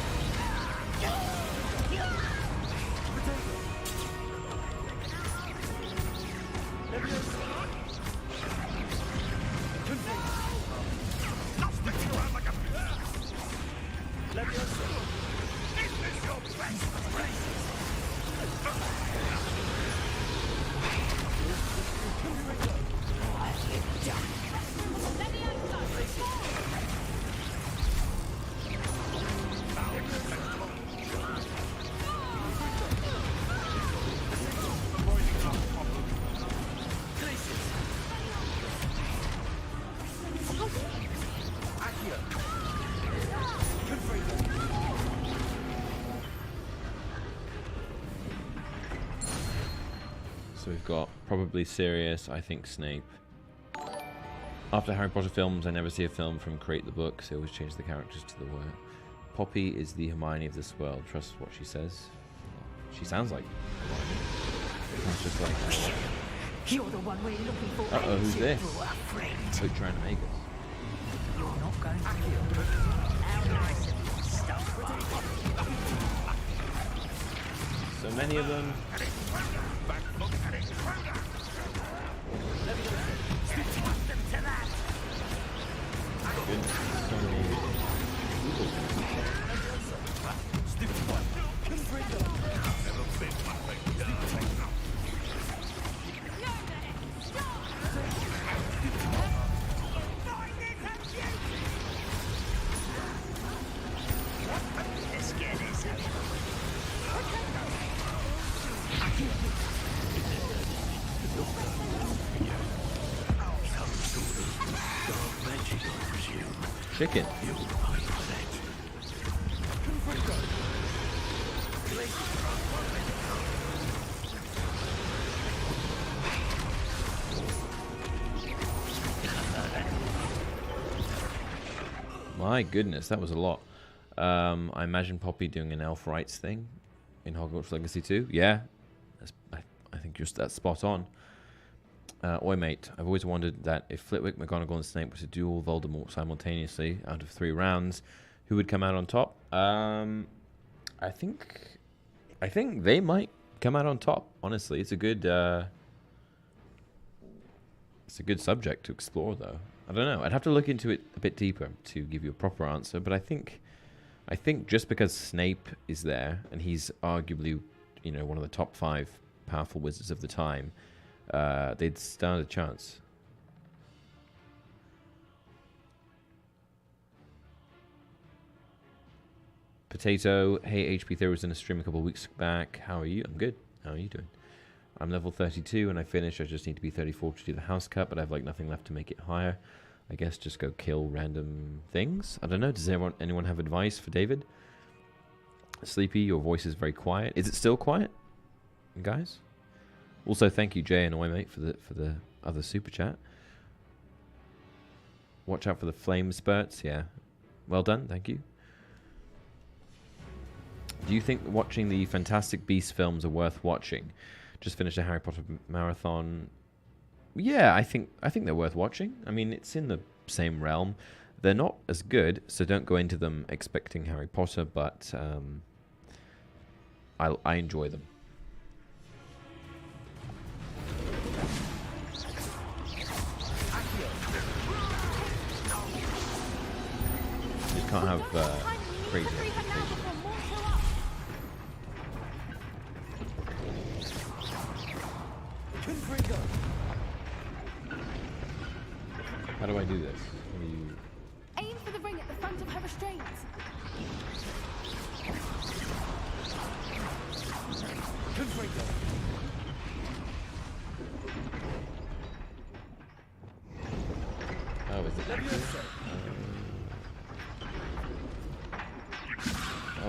So we've got probably Sirius, I think Snape. After Harry Potter films, I never see a film from Create the Books. They always change the characters to the word. Poppy is the Hermione of this world. Trust what she says. She sounds like Hermione. Sounds just like her. You're the one we're looking for. Uh-oh, who's this? Friend. Who's trying to make us? You're not going to how nice of you stuff. So many of them. Goodness, so many people. Chicken. My goodness, that was a lot. I imagine Poppy doing an elf rights thing in Hogwarts Legacy 2. Yeah, I think that's spot on. Oi mate, I've always wondered that if Flitwick, McGonagall and Snape were to duel Voldemort simultaneously out of 3 rounds, who would come out on top? I think they might come out on top, honestly. It's a good subject to explore though. I don't know. I'd have to look into it a bit deeper to give you a proper answer, but I think just because Snape is there and he's arguably, one of the top 5 powerful wizards of the time, they'd stand a chance. Potato, hey, HP Theory was in a stream a couple of weeks back. How are you? I'm good. How are you doing? I'm level 32 and I finish. I just need to be 34 to do the house cut, but I have like nothing left to make it higher. I guess just go kill random things. I don't know. Does anyone have advice for David? Sleepy, your voice is very quiet. Is it still quiet, guys? Also, thank you, Jay and Oi mate, for the other super chat. Watch out for the flame spurts. Yeah, well done. Thank you. Do you think watching the Fantastic Beasts films are worth watching? Just finished a Harry Potter marathon. Yeah, I think they're worth watching. I mean, it's in the same realm. They're not as good, so don't go into them expecting Harry Potter, but I enjoy them. You can't have crazy. How do I do this? Aim for the ring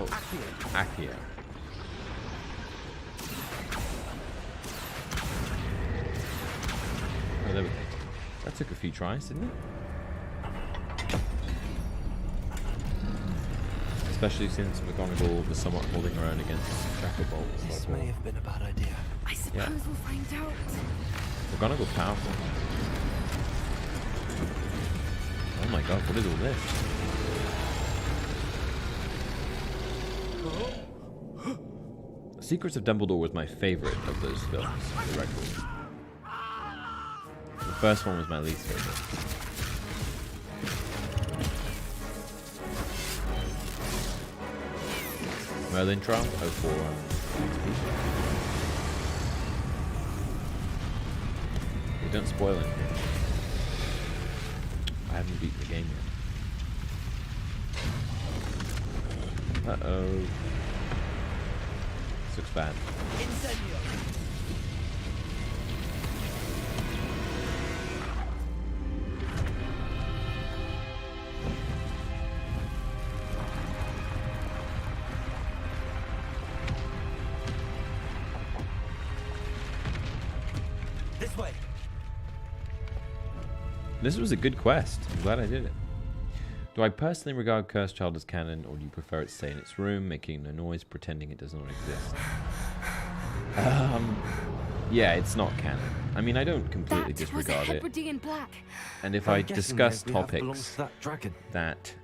Oh, Accio. Oh, there we go. That took a few tries, didn't it? Especially since McGonagall was somewhat holding her own against Shacklebolt. This may have been a bad idea. I suppose we'll find out. McGonagall's powerful. Oh my god, what is all this? Secrets of Dumbledore was my favorite of those films, for the record. The first one was my least favorite. Merlin trial? Oh, for don't spoil it. I haven't beaten the game yet. Uh-oh. This looks bad. This way. This was a good quest. I'm glad I did it. Do I personally regard Cursed Child as canon, or do you prefer it to stay in its room, making no noise, pretending it does not exist? Yeah, it's not canon. I mean, I don't completely disregard it. And if I discuss topics that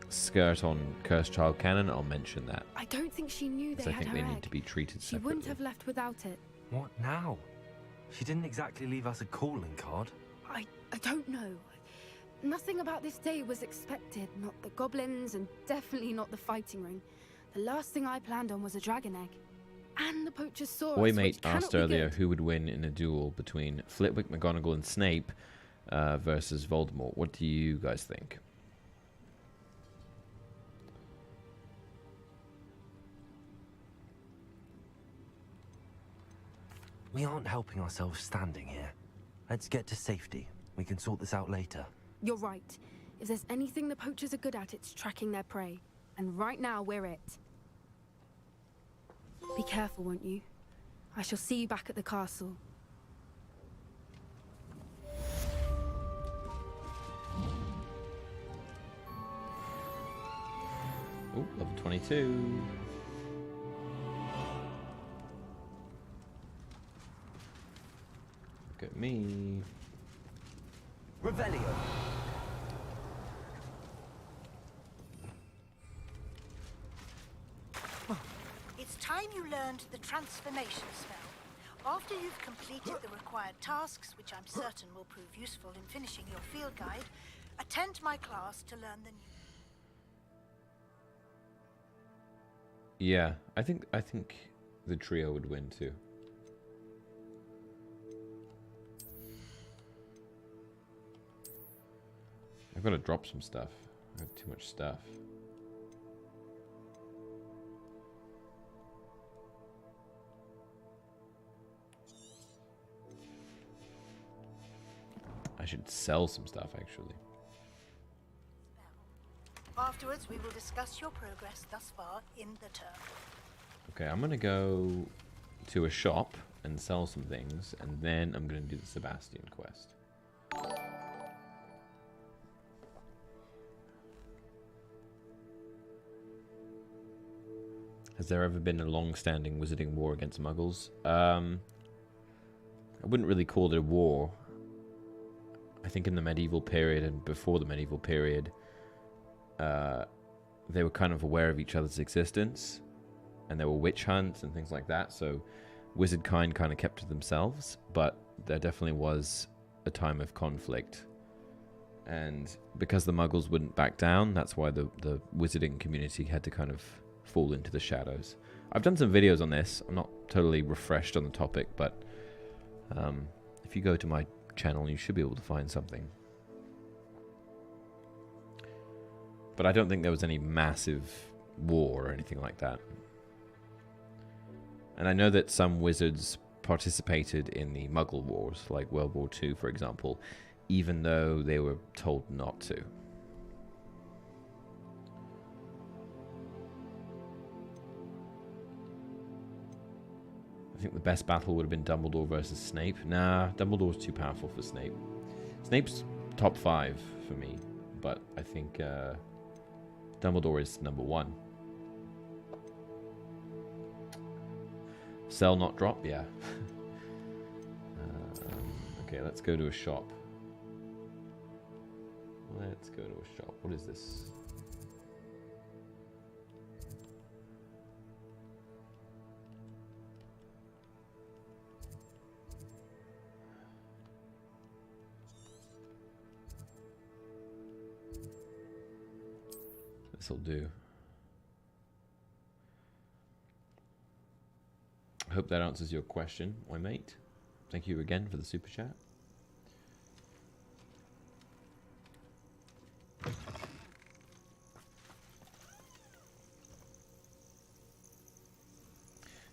skirt on Cursed Child canon, I'll mention that. I don't think she knew they had I think her they egg. need to be treated She separately. wouldn't have left without it. What now? She didn't exactly leave us a calling card. I don't know. Nothing about this day was expected. Not the goblins, and definitely not the fighting ring. The last thing I planned on was a dragon egg. And the poacher saw us, Boymate which cannot asked be earlier good. who would win in a duel between Flitwick, McGonagall, and Snape versus Voldemort. What do you guys think? We aren't helping ourselves standing here. Let's get to safety. We can sort this out later. You're right. If there's anything the poachers are good at, it's tracking their prey. And right now, we're it. Be careful, won't you? I shall see you back at the castle. Oh, level 22. Look at me. Revelio. It's time you learned the transformation spell. After you've completed the required tasks, which I'm certain will prove useful in finishing your field guide, attend my class to learn the new... Yeah, I think the trio would win too. I've got to drop some stuff. I have too much stuff. I should sell some stuff, actually. Afterwards, we will discuss your progress thus far in the term. Okay, I'm going to go to a shop and sell some things, and then I'm going to do the Sebastian quest. Has there ever been a long-standing wizarding war against Muggles? I wouldn't really call it a war. I think in the medieval period and before the medieval period, they were kind of aware of each other's existence, and there were witch hunts and things like that, so wizard kind of kept to themselves, but there definitely was a time of conflict. And because the Muggles wouldn't back down, that's why the wizarding community had to kind of fall into the shadows. I've done some videos on this. I'm not totally refreshed on the topic, but if you go to my channel, you should be able to find something. But I don't think there was any massive war or anything like that. And I know that some wizards participated in the Muggle Wars, like World War II, for example, even though they were told not to. I think the best battle would have been Dumbledore versus Snape. Nah, Dumbledore's too powerful for Snape. Snape's top 5 for me, but I think Dumbledore is number 1. Sell, not drop, yeah. Okay, let's go to a shop. Let's go to a shop. What is this? This'll do. I hope that answers your question, my mate. Thank you again for the super chat.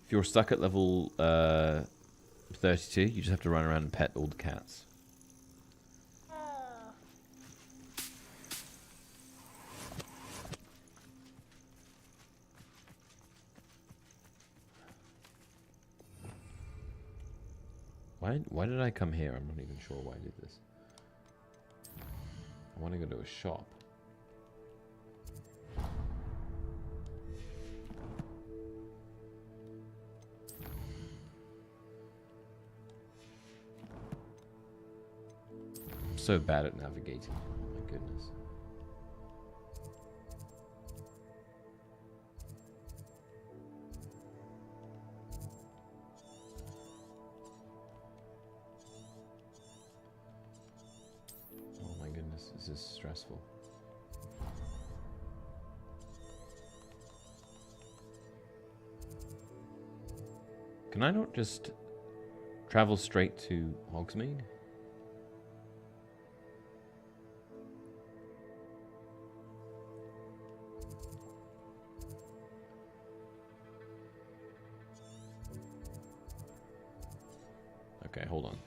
If you're stuck at level 32, you just have to run around and pet all the cats. Why did I come here? I'm not even sure why I did this. I want to go to a shop. I'm so bad at navigating. Oh my goodness. This is stressful. Can I not just travel straight to Hogsmeade? Okay, hold on.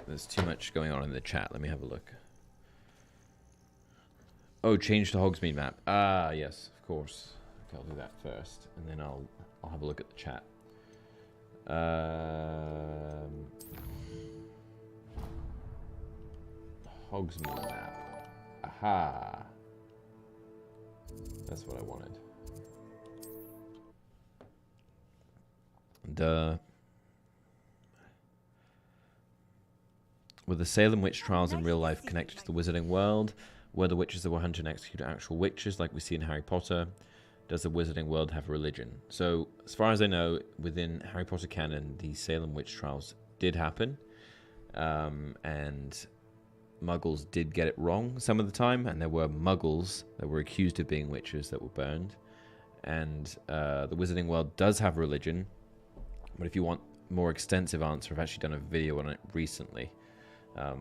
There's too much going on in the chat. Let me have a look. Oh, change to Hogsmeade map. Ah, yes, of course. Okay, I'll do that first, and then I'll have a look at the chat. Hogsmeade map. Aha. That's what I wanted. Duh. With the Salem witch trials in real life connected to the wizarding world, were the witches that were hunted and executed actual witches like we see in Harry Potter? Does the wizarding world have a religion? So, as far as I know, within Harry Potter canon, the Salem witch trials did happen. And muggles did get it wrong some of the time. And there were muggles that were accused of being witches that were burned. And the wizarding world does have a religion. But if you want a more extensive answer, I've actually done a video on it recently.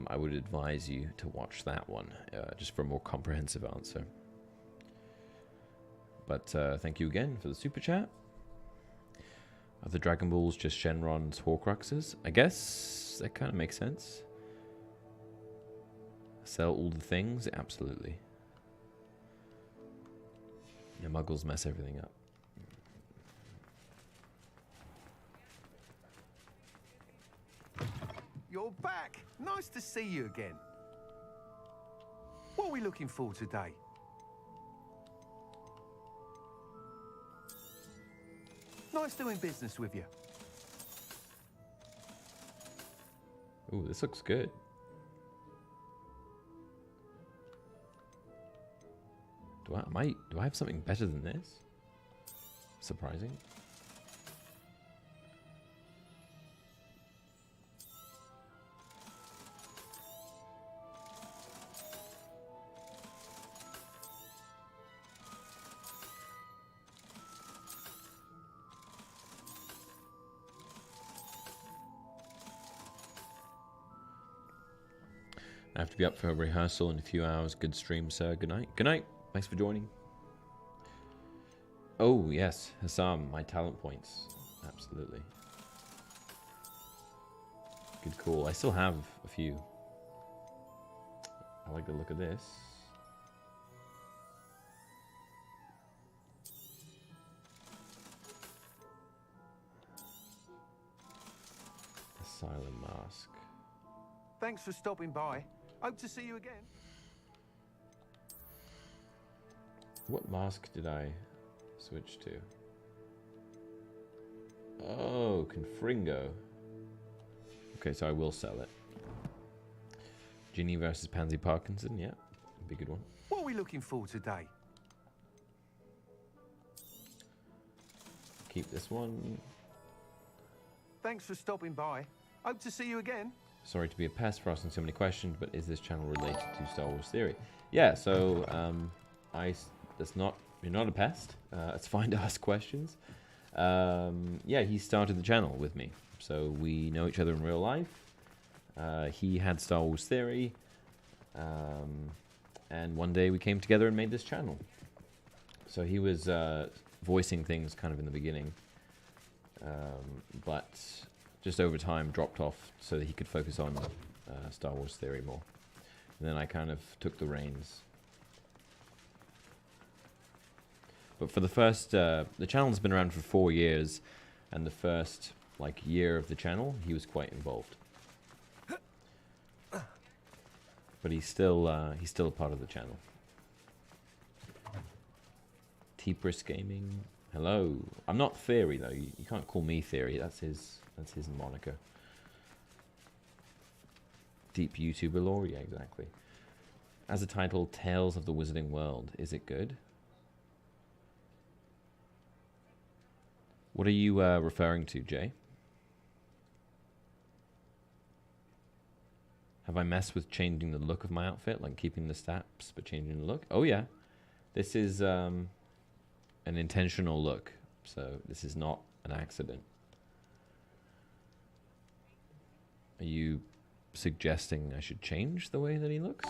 I would advise you to watch that one, just for a more comprehensive answer. But thank you again for the super chat. Are the Dragon Balls just Shenron's Horcruxes? I guess that kind of makes sense. Sell all the things? Absolutely. Yeah, muggles mess everything up. You're back. Nice to see you again. What are we looking for today? Nice doing business with you. Ooh, this looks good. Do I have something better than this? Surprising. I have to be up for a rehearsal in a few hours. Good stream, sir. Good night. Good night. Thanks for joining. Oh, yes. Hassam, my talent points. Absolutely. Good call. I still have a few. I like the look of this. Asylum mask. Thanks for stopping by. Hope to see you again. What mask did I switch to? Oh, Confringo. Okay, so I will sell it. Ginny versus Pansy Parkinson, yeah. Be a good one. What are we looking for today? Keep this one. Thanks for stopping by. Hope to see you again. Sorry to be a pest for asking so many questions, but is this channel related to Star Wars Theory? Yeah, so you're not a pest. It's fine to ask questions. Yeah, he started the channel with me, so we know each other in real life. He had Star Wars Theory, and one day we came together and made this channel. So he was voicing things kind of in the beginning, but just over time dropped off so that he could focus on Star Wars Theory more. And then I kind of took the reins. But for the first, the channel's been around for 4 years, and the first year of the channel, he was quite involved. But he's still a part of the channel. T-Pris Gaming, hello. I'm not Theory though. You can't call me Theory. That's his moniker. Deep YouTuber lore, yeah, exactly. As a title, Tales of the Wizarding World. Is it good? What are you referring to, Jay? Have I messed with changing the look of my outfit, like keeping the stats but changing the look? Oh yeah, this is an intentional look, so this is not an accident. Are you suggesting I should change the way that he looks?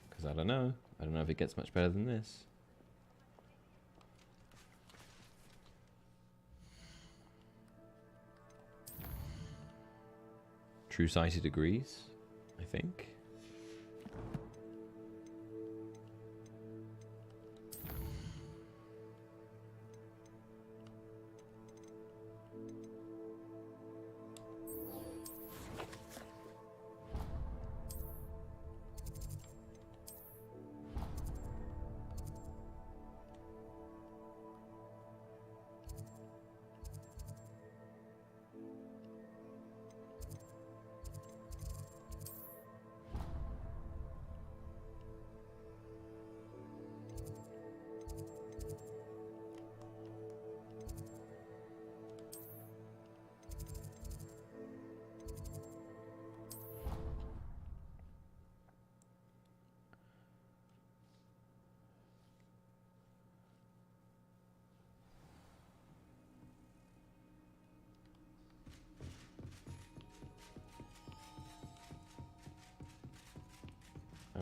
Because I don't know. I don't know if it gets much better than this. True-sighted agrees, I think.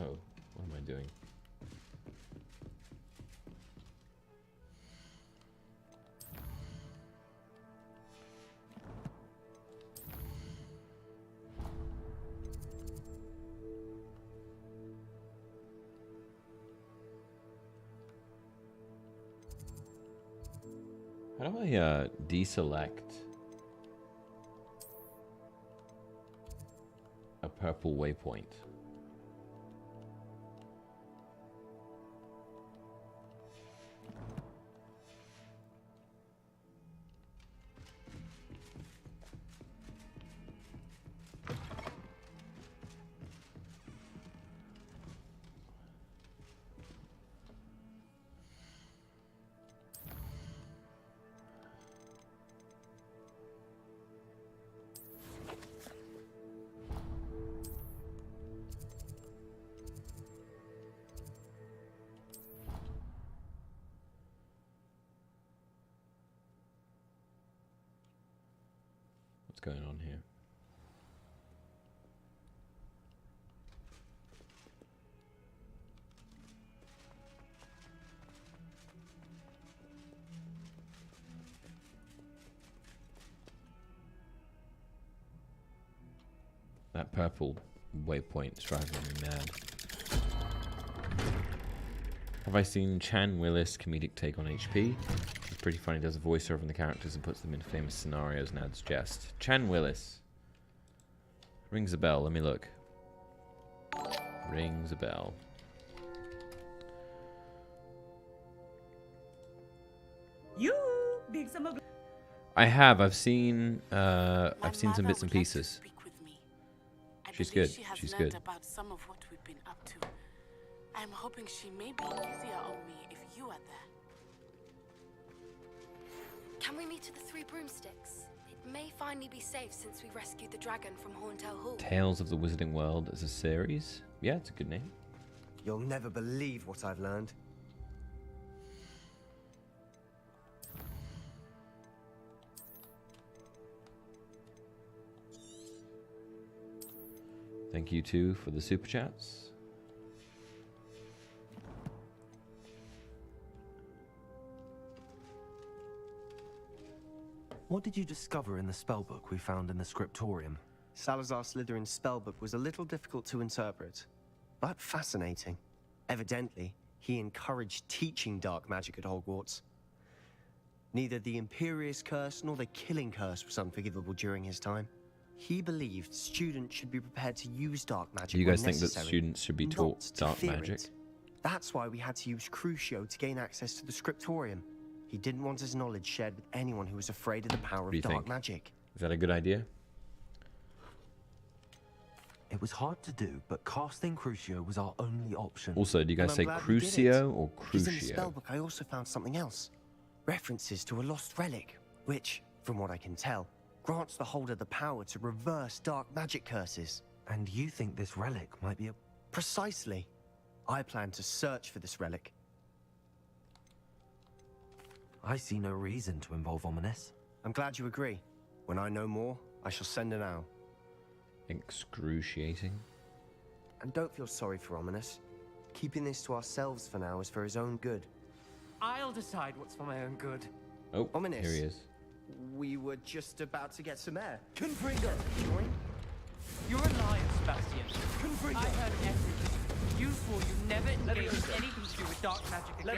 Oh, what am I doing? How do I deselect a purple waypoint? What's going on here? That purple waypoint is driving me mad. Have I seen Chan Willis comedic take on HP? It's pretty funny. Does a voiceover on the characters and puts them in famous scenarios and adds jest. Chan Willis. Rings a bell. Let me look. Rings a bell. You big summer. I have. I've seen some bits and pieces. She's good. She's good. About some of what we've been up to. I'm hoping she may be easier on me if you are there. Can we meet at the Three Broomsticks? It may finally be safe since we rescued the dragon from Horntail Hall. Tales of the Wizarding World as a series. Yeah, it's a good name. You'll never believe what I've learned. Thank you too for the super chats. What did you discover in the spellbook we found in the scriptorium? Salazar Slytherin's spellbook was a little difficult to interpret, but fascinating. Evidently, he encouraged teaching dark magic at Hogwarts. Neither the Imperious Curse nor the Killing Curse was unforgivable during his time. He believed students should be prepared to use dark magic. Do you guys when think that necessary, students should be not taught to dark fear magic? it. That's why we had to use Crucio to gain access to the scriptorium. He didn't want his knowledge shared with anyone who was afraid of the power What do you of dark think? magic. Is that a good idea? It was hard to do, but casting Crucio was our only option. Also, do you guys And say I'm glad we did it. Crucio or Because in the Crucio? spellbook, I also found something else. References to a lost relic, which, from what I can tell, grants the holder the power to reverse dark magic curses. And you think this relic might be a... Precisely. I plan to search for this relic. I see no reason to involve Ominous. I'm glad you agree. When I know more, I shall send an owl. Excruciating. And don't feel sorry for Ominous. Keeping this to ourselves for now is for his own good. I'll decide what's for my own good. Oh, Ominous. here he is. We were just about to get some air. Confringo! You're a liar, Sebastian. Confringo! I heard everything. You swore you'd never engage in anything to do with dark magic again.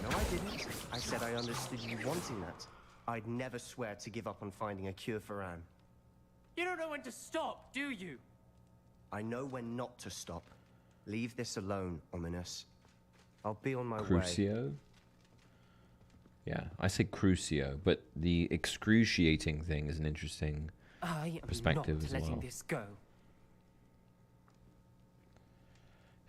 No, I didn't. I said I understood you wanting that. I'd never swear to give up on finding a cure for Anne. You don't know when to stop, do you? I know when not to stop. Leave this alone, Ominous. I'll be on my way. Crucio? Yeah, I say Crucio, but the excruciating thing is an interesting perspective as well. Letting this go.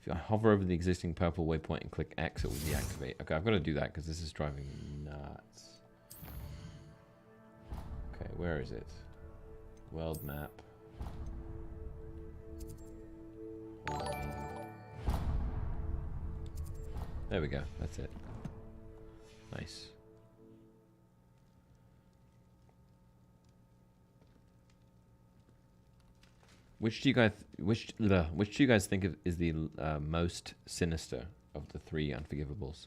If I hover over the existing purple waypoint and click X, it will deactivate. Okay, I've got to do that because this is driving me nuts. Okay, where is it? World map. There we go. That's it. Nice. Which do you guys think is the most sinister of the three unforgivables?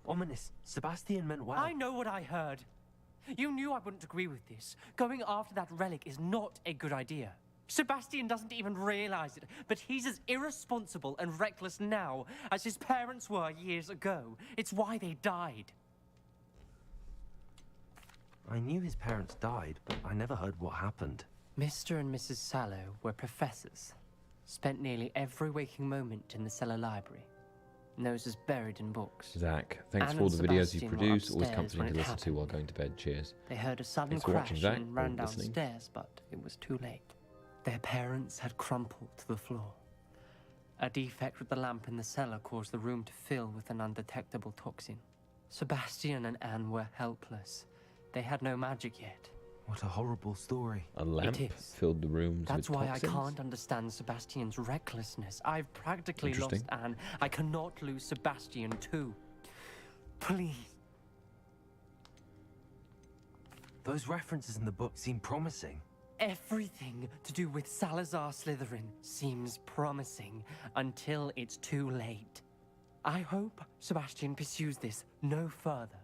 Ominous. Sebastian meant well. I know what I heard. You knew I wouldn't agree with this. Going after that relic is not a good idea. Sebastian doesn't even realize it, but he's as irresponsible and reckless now as his parents were years ago. It's why they died. I knew his parents died, but I never heard what happened. Mr. and Mrs. Sallow were professors. Spent nearly every waking moment in the cellar library. Noses buried in books. Zach, thanks Anne for all and the videos you Sebastian were produce. Always upstairs comforting when to it listen to happened. while going to bed. Cheers. They heard a sudden Thanks for watching, crash Zach, and or ran listening. downstairs, but it was too late. Their parents had crumpled to the floor. A defect with the lamp in the cellar caused the room to fill with an undetectable toxin. Sebastian and Anne were helpless. They had no magic yet. What a horrible story. A lamp It is. filled the rooms That's with why toxins? I can't understand Sebastian's recklessness. I've practically lost Interesting. Anne. I cannot lose Sebastian too. Please. Those references in the book seem promising. Everything to do with Salazar Slytherin seems promising until it's too late. I hope Sebastian pursues this no further.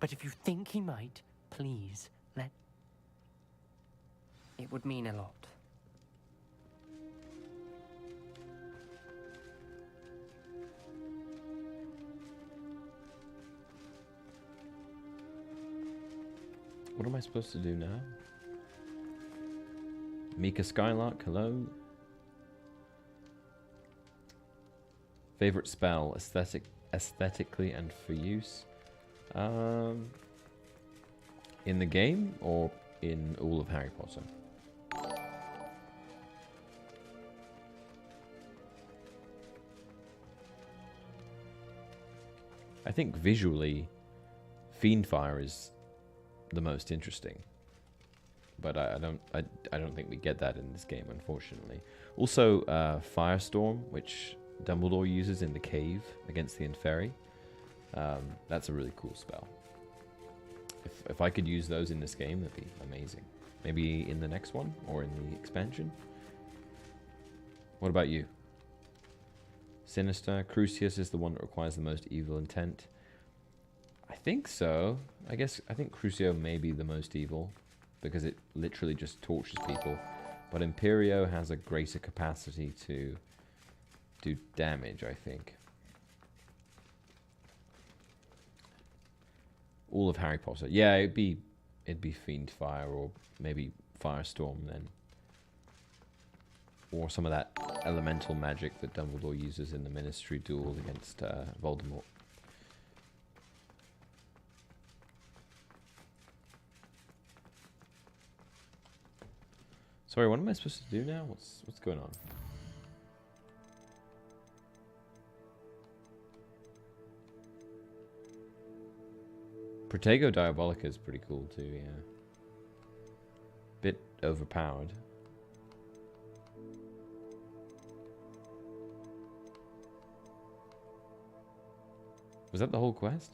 But if you think he might, please let... It would mean a lot. What am I supposed to do now? Mika Skylark, hello. Favorite spell, aesthetically and for use. In the game or in all of Harry Potter? I think visually, Fiendfire is the most interesting, but I don't think we get that in this game, unfortunately. Also, Firestorm, which Dumbledore uses in the cave against the Inferi. That's a really cool spell. If I could use those in this game, that'd be amazing. Maybe in the next one or in the expansion. What about you? Sinister. Crucius is the one that requires the most evil intent. I think so. I think Crucio may be the most evil because it literally just tortures people. But Imperio has a greater capacity to do damage, I think. All of Harry Potter. Yeah, it'd be Fiendfire or maybe Firestorm then. Or some of that elemental magic that Dumbledore uses in the Ministry duel against Voldemort. Sorry, what am I supposed to do now? What's going on? Protego Diabolica is pretty cool too, yeah. Bit overpowered. Was that the whole quest?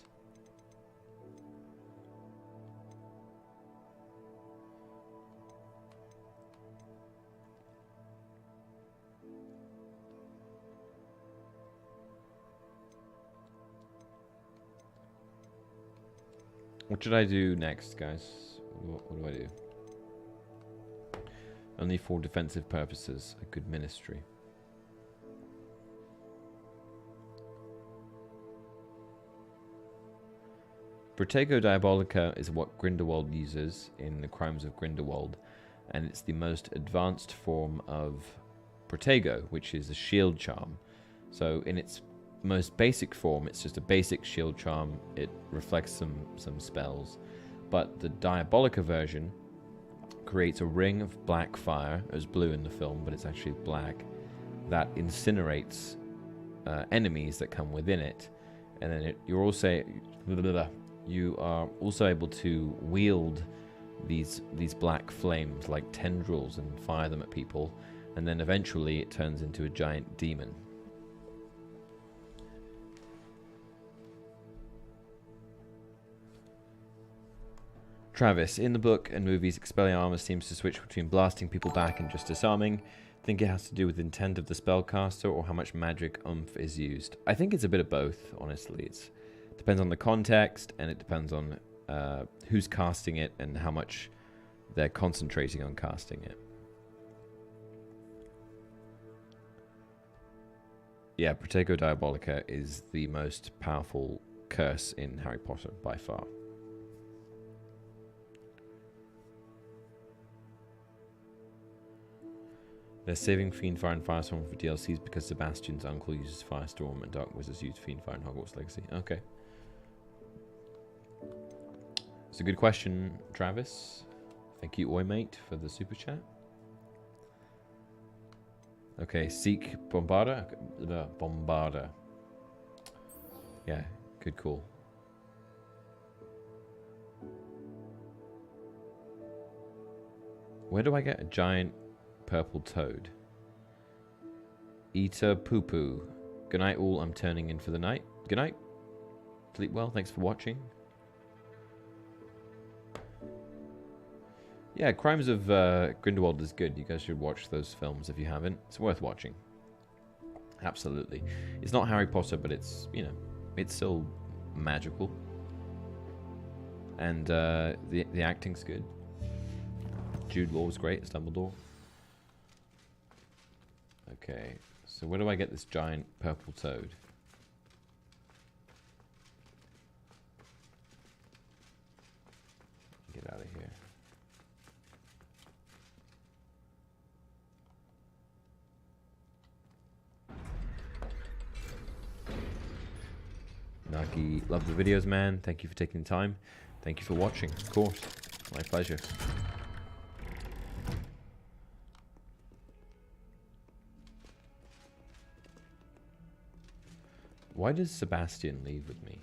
What should I do next, guys? What do I do? Only for defensive purposes. A good ministry. Protego Diabolica is what Grindelwald uses in the Crimes of Grindelwald, and it's the most advanced form of Protego, which is a shield charm. So in its most basic form, it's just a basic shield charm. It reflects some spells, but the Diabolica version creates a ring of black fire. It was blue in the film, but it's actually black, that incinerates enemies that come within it, and then you are also able to wield these black flames like tendrils and fire them at people, and then eventually it turns into a giant demon. Travis, in the book and movies, Expelliarmus seems to switch between blasting people back and just disarming. Think it has to do with the intent of the spellcaster or how much magic oomph is used. I think it's a bit of both, honestly. It depends on the context, and it depends on who's casting it and how much they're concentrating on casting it. Yeah, Protego Diabolica is the most powerful curse in Harry Potter by far. They're saving Fiendfire and Firestorm for DLCs because Sebastian's uncle uses Firestorm and Dark Wizards use Fiendfire in Hogwarts Legacy. Okay. It's a good question, Travis. Thank you, Oymate, for the super chat. Okay, seek Bombarda. Bombarda. Yeah, good call. Where do I get a giant purple toad? Eater poo poo. Good night, all. I'm turning in for the night. Good night. Sleep well. Thanks for watching. Yeah, Crimes of Grindelwald is good. You guys should watch those films if you haven't. It's worth watching. Absolutely. It's not Harry Potter, but it's, you know, it's still magical. And the acting's good. Jude Law was great as Dumbledore. Okay, so where do I get this giant purple toad? Get out of here. Nagi, love the videos, man. Thank you for taking the time. Thank you for watching, of course. My pleasure. Why does Sebastian leave with me?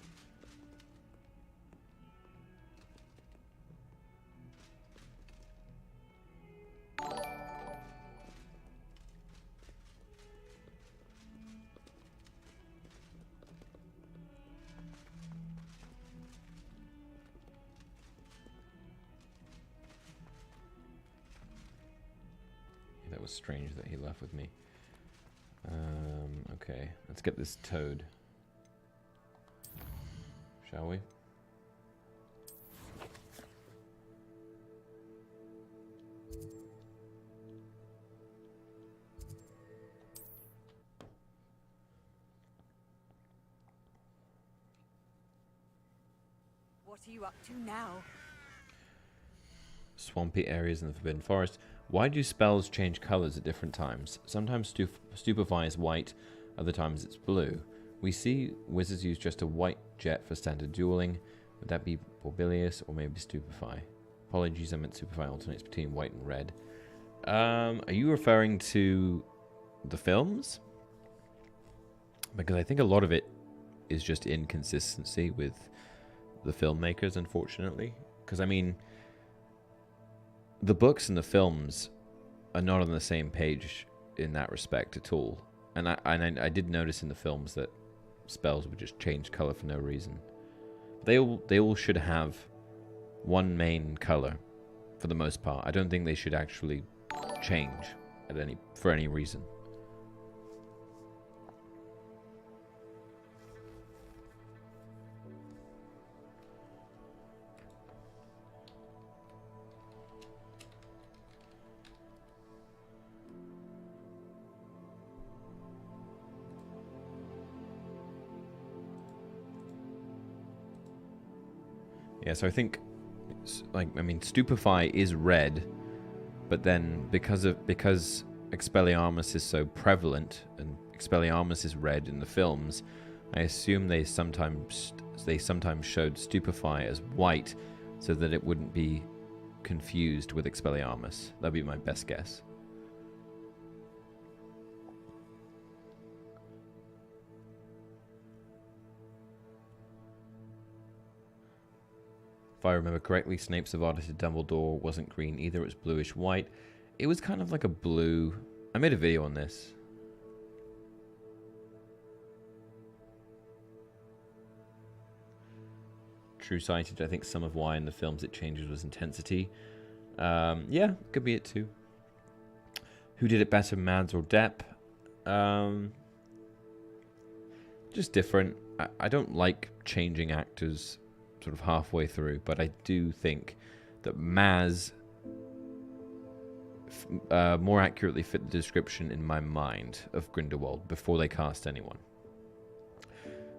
That was strange that he left with me. Okay, let's get this toad. Shall we? What are you up to now? Swampy areas in the Forbidden Forest. Why do spells change colors at different times? Sometimes Stupefy is white, other times it's blue. We see wizards use just a white jet for standard dueling. Would that be Borbilius or maybe Stupefy? Apologies, I meant Stupefy alternates between white and red. Are you referring to the films? Because I think a lot of it is just inconsistency with the filmmakers, unfortunately. Because, I mean, the books and the films are not on the same page in that respect at all. And I did notice in the films that spells would just change color for no reason. They all should have one main color for the most part. I don't think they should actually change for any reason. Yeah, so I think, like, I mean, Stupefy is red, but then because Expelliarmus is so prevalent and Expelliarmus is red in the films, I assume they sometimes showed Stupefy as white so that it wouldn't be confused with Expelliarmus. That'd be my best guess. If I remember correctly, Snape's Avada to Dumbledore wasn't green either, it was bluish white. It was kind of like a blue. I made a video on this. True-sighted, I think some of why in the films it changes was intensity. Yeah, could be it too. Who did it better, Mads or Depp? Just different. I don't like changing actors sort of halfway through, but I do think that Maz more accurately fit the description in my mind of Grindelwald before they cast anyone.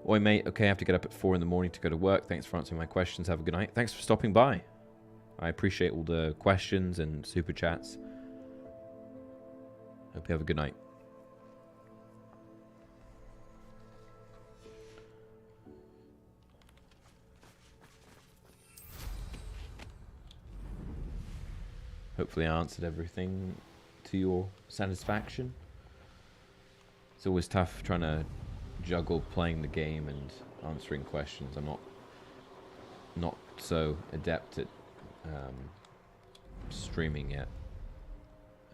Oi mate, okay, I have to get up at 4 in the morning to go to work. Thanks for answering my questions. Have a good night. Thanks for stopping by. I appreciate all the questions and super chats. Hope you have a good night. Hopefully I answered everything to your satisfaction. It's always tough trying to juggle playing the game and answering questions. I'm not so adept at streaming yet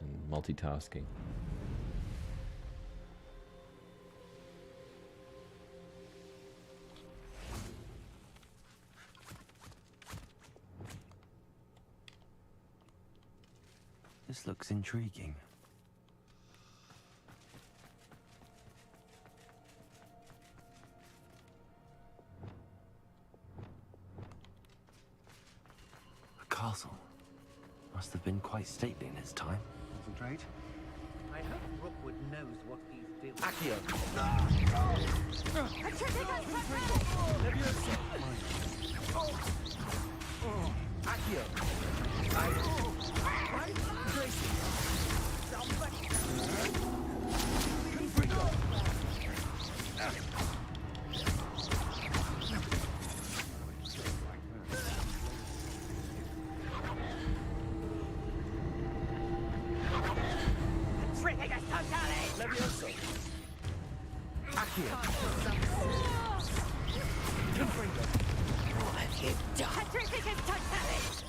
and multitasking. This looks intriguing. A castle. Must have been quite stately in its time. Concentrate. I hope Rookwood knows what he's doing. Accio! Accio! What have you done? Petrificus totalis!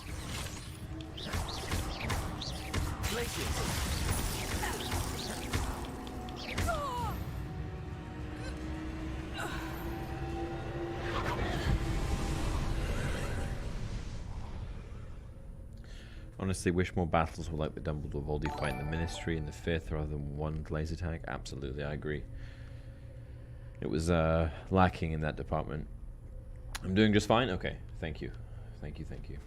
Honestly, wish more battles were like the Dumbledore Voldy fight in the Ministry in the 5th rather than one laser tag. Absolutely, I agree. It was lacking in that department. I'm doing just fine? Okay, thank you. Thank you, thank you.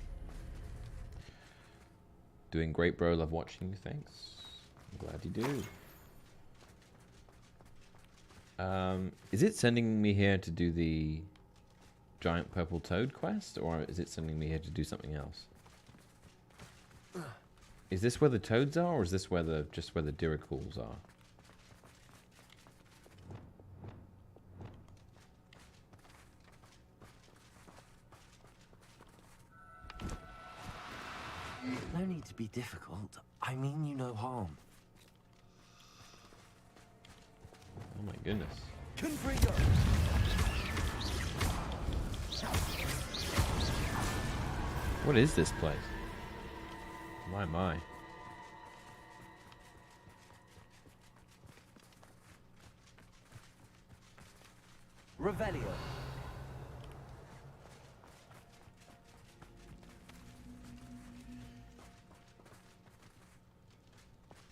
Doing great, bro. Love watching you. Thanks. I'm glad you do. Is it sending me here to do the giant purple toad quest, or is it sending me here to do something else? Is this where the toads are, or is this where the just where the diricools are? No need to be difficult. I mean you no harm. Oh my goodness. Confringo! What is this place? My. Revelio.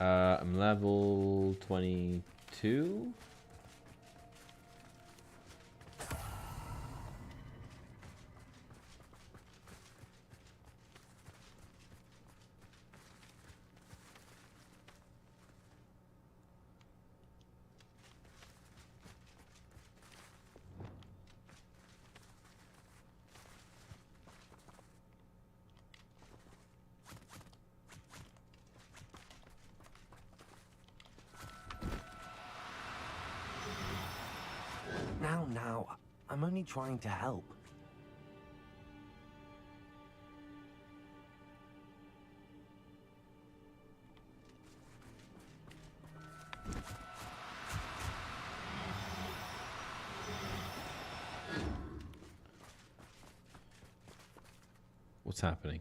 I'm level 22. Now, I'm only trying to help. What's happening?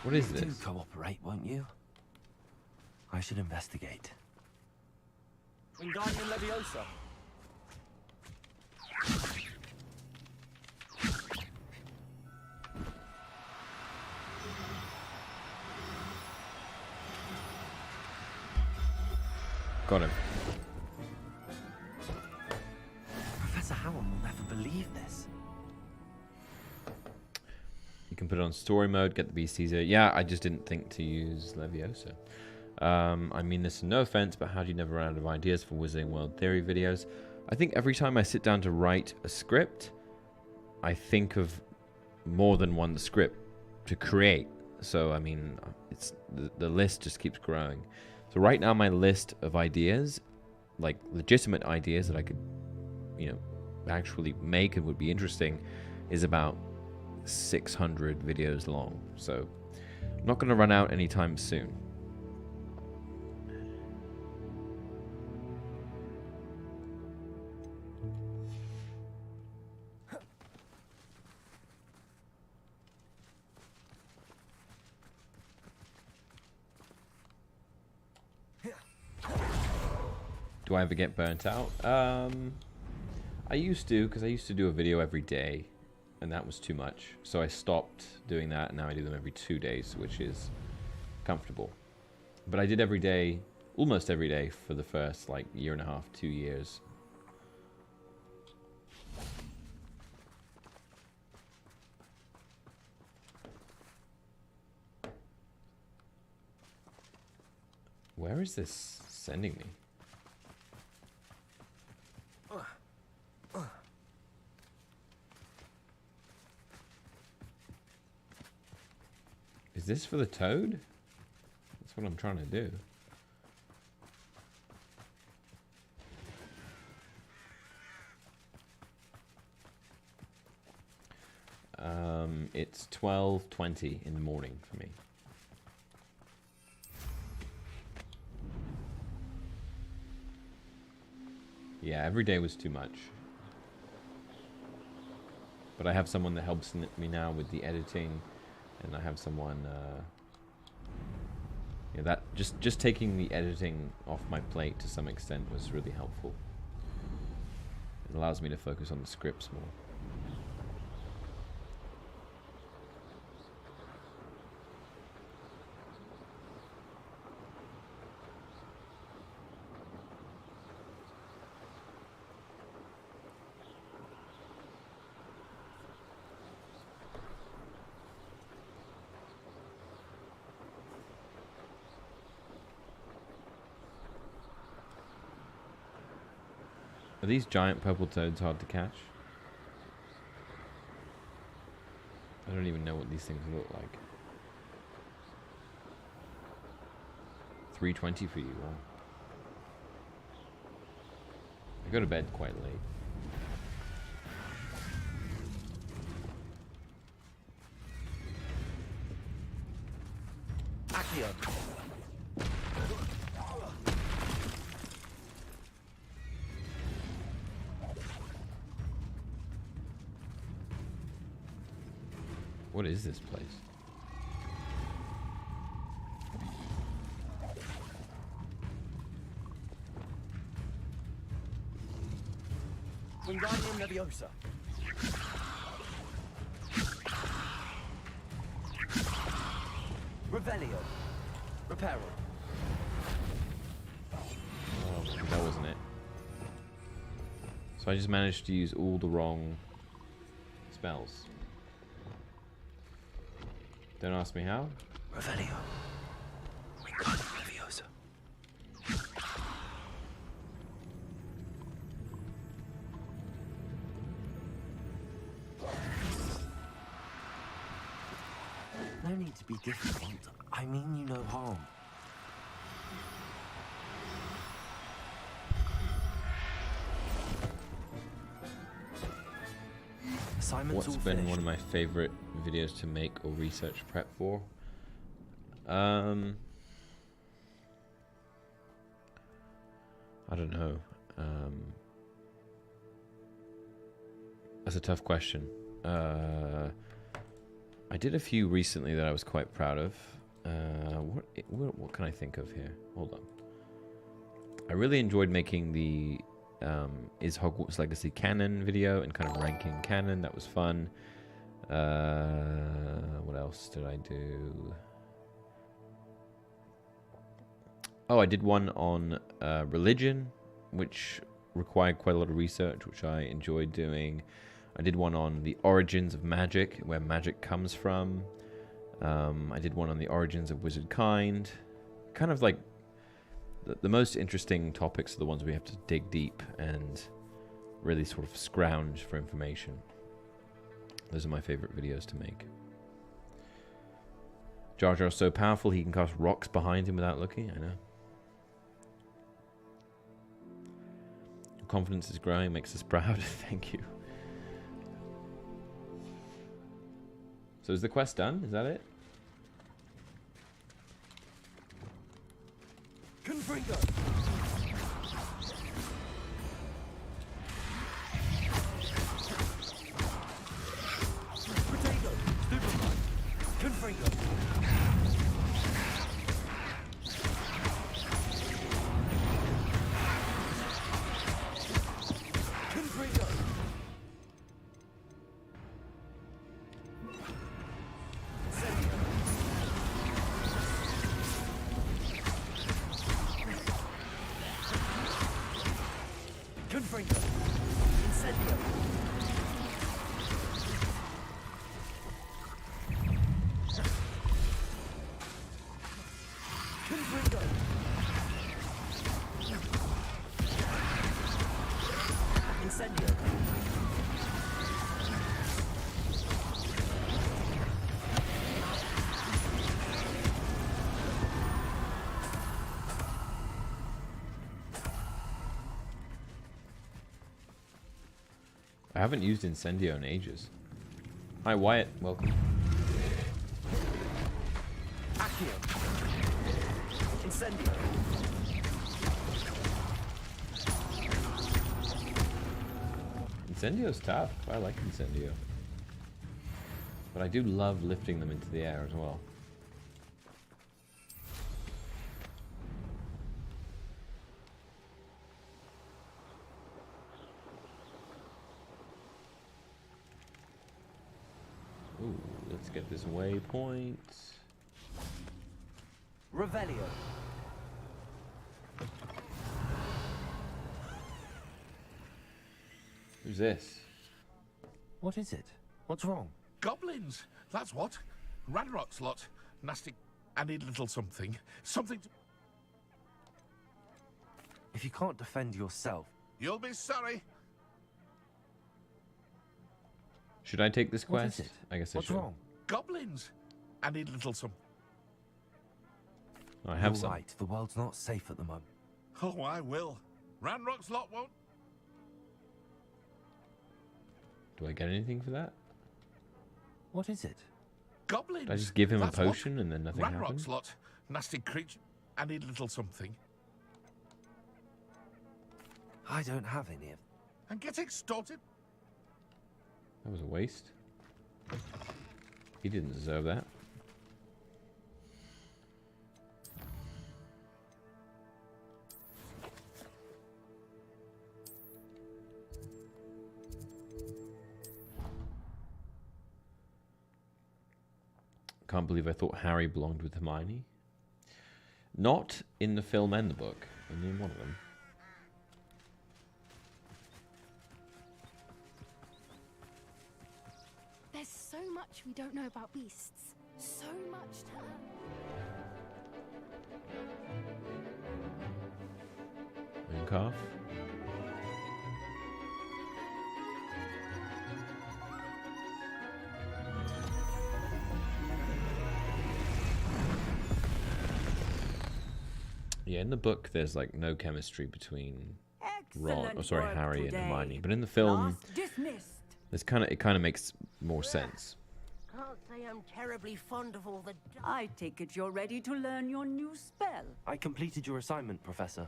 What is this? Do cooperate, won't you? I should investigate. Wingardium Leviosa. Got him. Professor Howard will never believe this. You can put it on story mode, get the beast teaser. Yeah, I just didn't think to use Leviosa. I mean this no offense, but how do you never run out of ideas for Wizarding World Theory videos? I think every time I sit down to write a script, I think of more than one script to create. So, I mean, it's the list just keeps growing. So right now my list of ideas, like legitimate ideas that I could, you know, actually make and would be interesting, is about 600 videos long. So I'm not going to run out anytime soon. Do I ever get burnt out? I used to, because I used to do a video every day, and that was too much. So I stopped doing that, and now I do them every 2 days, which is comfortable. But I did every day, almost every day, for the first, like, year and a half, 2 years. Where is this sending me? Is this for the toad? That's what I'm trying to do. It's 12:20 in the morning for me. Yeah, every day was too much. But I have someone that helps me now with the editing, and I have someone. Yeah, that just taking the editing off my plate to some extent was really helpful. It allows me to focus on the scripts more. Are these giant purple toads hard to catch? I don't even know what these things look like. 320 for you, wow. I go to bed quite late. Accio. What is this place? Wingardium Leviosa. Revelio. Reparo. Oh, that wasn't it. So I just managed to use all the wrong spells. Don't ask me how. Revelio. Wingardium Leviosa. No need to be difficult. I mean you no harm. What's been one of my favorite videos to make or research prep for? I don't know. That's a tough question. I did a few recently that I was quite proud of. What can I think of here? Hold on. I really enjoyed making the Is Hogwarts Legacy canon video and kind of ranking canon. That was fun. What else did I do? Oh, I did one on religion, which required quite a lot of research, which I enjoyed doing. I did one on the origins of magic, where magic comes from. I did one on the origins of wizard kind. Kind of like the most interesting topics are the ones we have to dig deep and really sort of scrounge for information. Those are my favorite videos to make. Jar Jar's so powerful he can cast rocks behind him without looking. I know. Your confidence is growing, makes us proud. Thank you. So is the quest done? Is that it? Confringo. Potato. Superman. Confringo. Confringo. Confringo. Incendio. Confringo. Incendio. I haven't used Incendio in ages. Hi Wyatt, welcome. Accio. Incendio. Incendio's tough. I like Incendio. But I do love lifting them into the air as well. Ooh, let's get this waypoint. Revelio. Who's this? What is it? What's wrong? Goblins! That's what. Ranrock's lot. Nasty. I need a little something. Something to... If you can't defend yourself... You'll be sorry. Should I take this quest? What is it? I guess I What's should. wrong? Goblins! I need a little some... I have You're some. right. The world's not safe at the moment. Oh, I will. Ranrock's lot won't... Do I get anything for that? What is it? Goblins! Did I just give him That's a potion and then nothing Ranrock's happened? lot. Nasty creature. I need a little something. I don't have any of... And get extorted? That was a waste. He didn't deserve that. Can't believe I thought Harry belonged with Hermione. Not in the film and the book. Only in one of them. There's so much we don't know about beasts. So much to learn. Mooncalf. Yeah, in the book, there's like no chemistry between Harry and Hermione. But in the film, there's it kind of makes more sense. Can't say I'm terribly fond of all the... I take it you're ready to learn your new spell. I completed your assignment, Professor.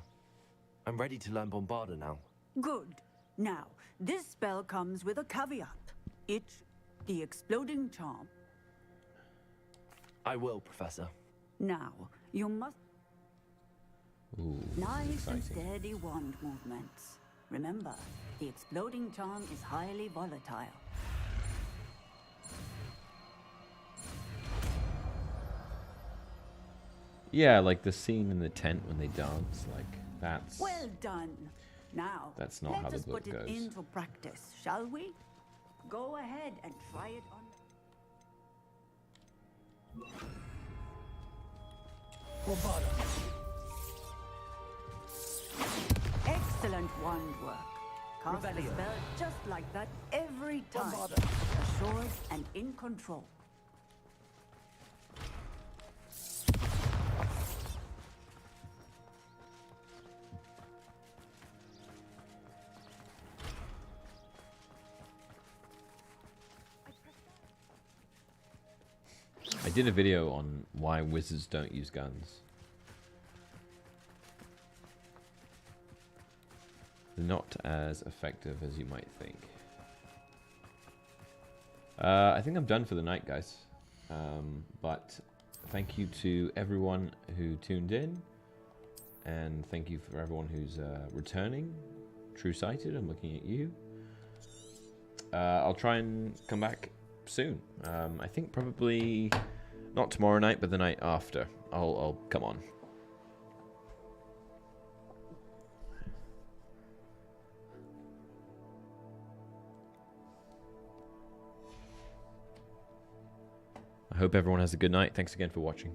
I'm ready to learn Bombarda now. Good. Now, this spell comes with a caveat. It's the exploding charm. I will, Professor. Now, you must... Ooh, nice and exciting. steady wand movements. Remember, the exploding charm is highly volatile. Yeah, like the scene in the tent when they dance, like that's... Well done. Now, That's not how let the us book put goes. it into practice, shall we? Go ahead and try it on. Excellent wand work. Cast the Revelio. spell just like that every time. Assured and in control. I did a video on why wizards don't use guns. They're not as effective as you might think. I think I'm done for the night, guys. But thank you to everyone who tuned in. And thank you for everyone who's returning. True-sighted, I'm looking at you. I'll try and come back soon. I think probably not tomorrow night, but the night after. I'll come on. I hope everyone has a good night. Thanks again for watching.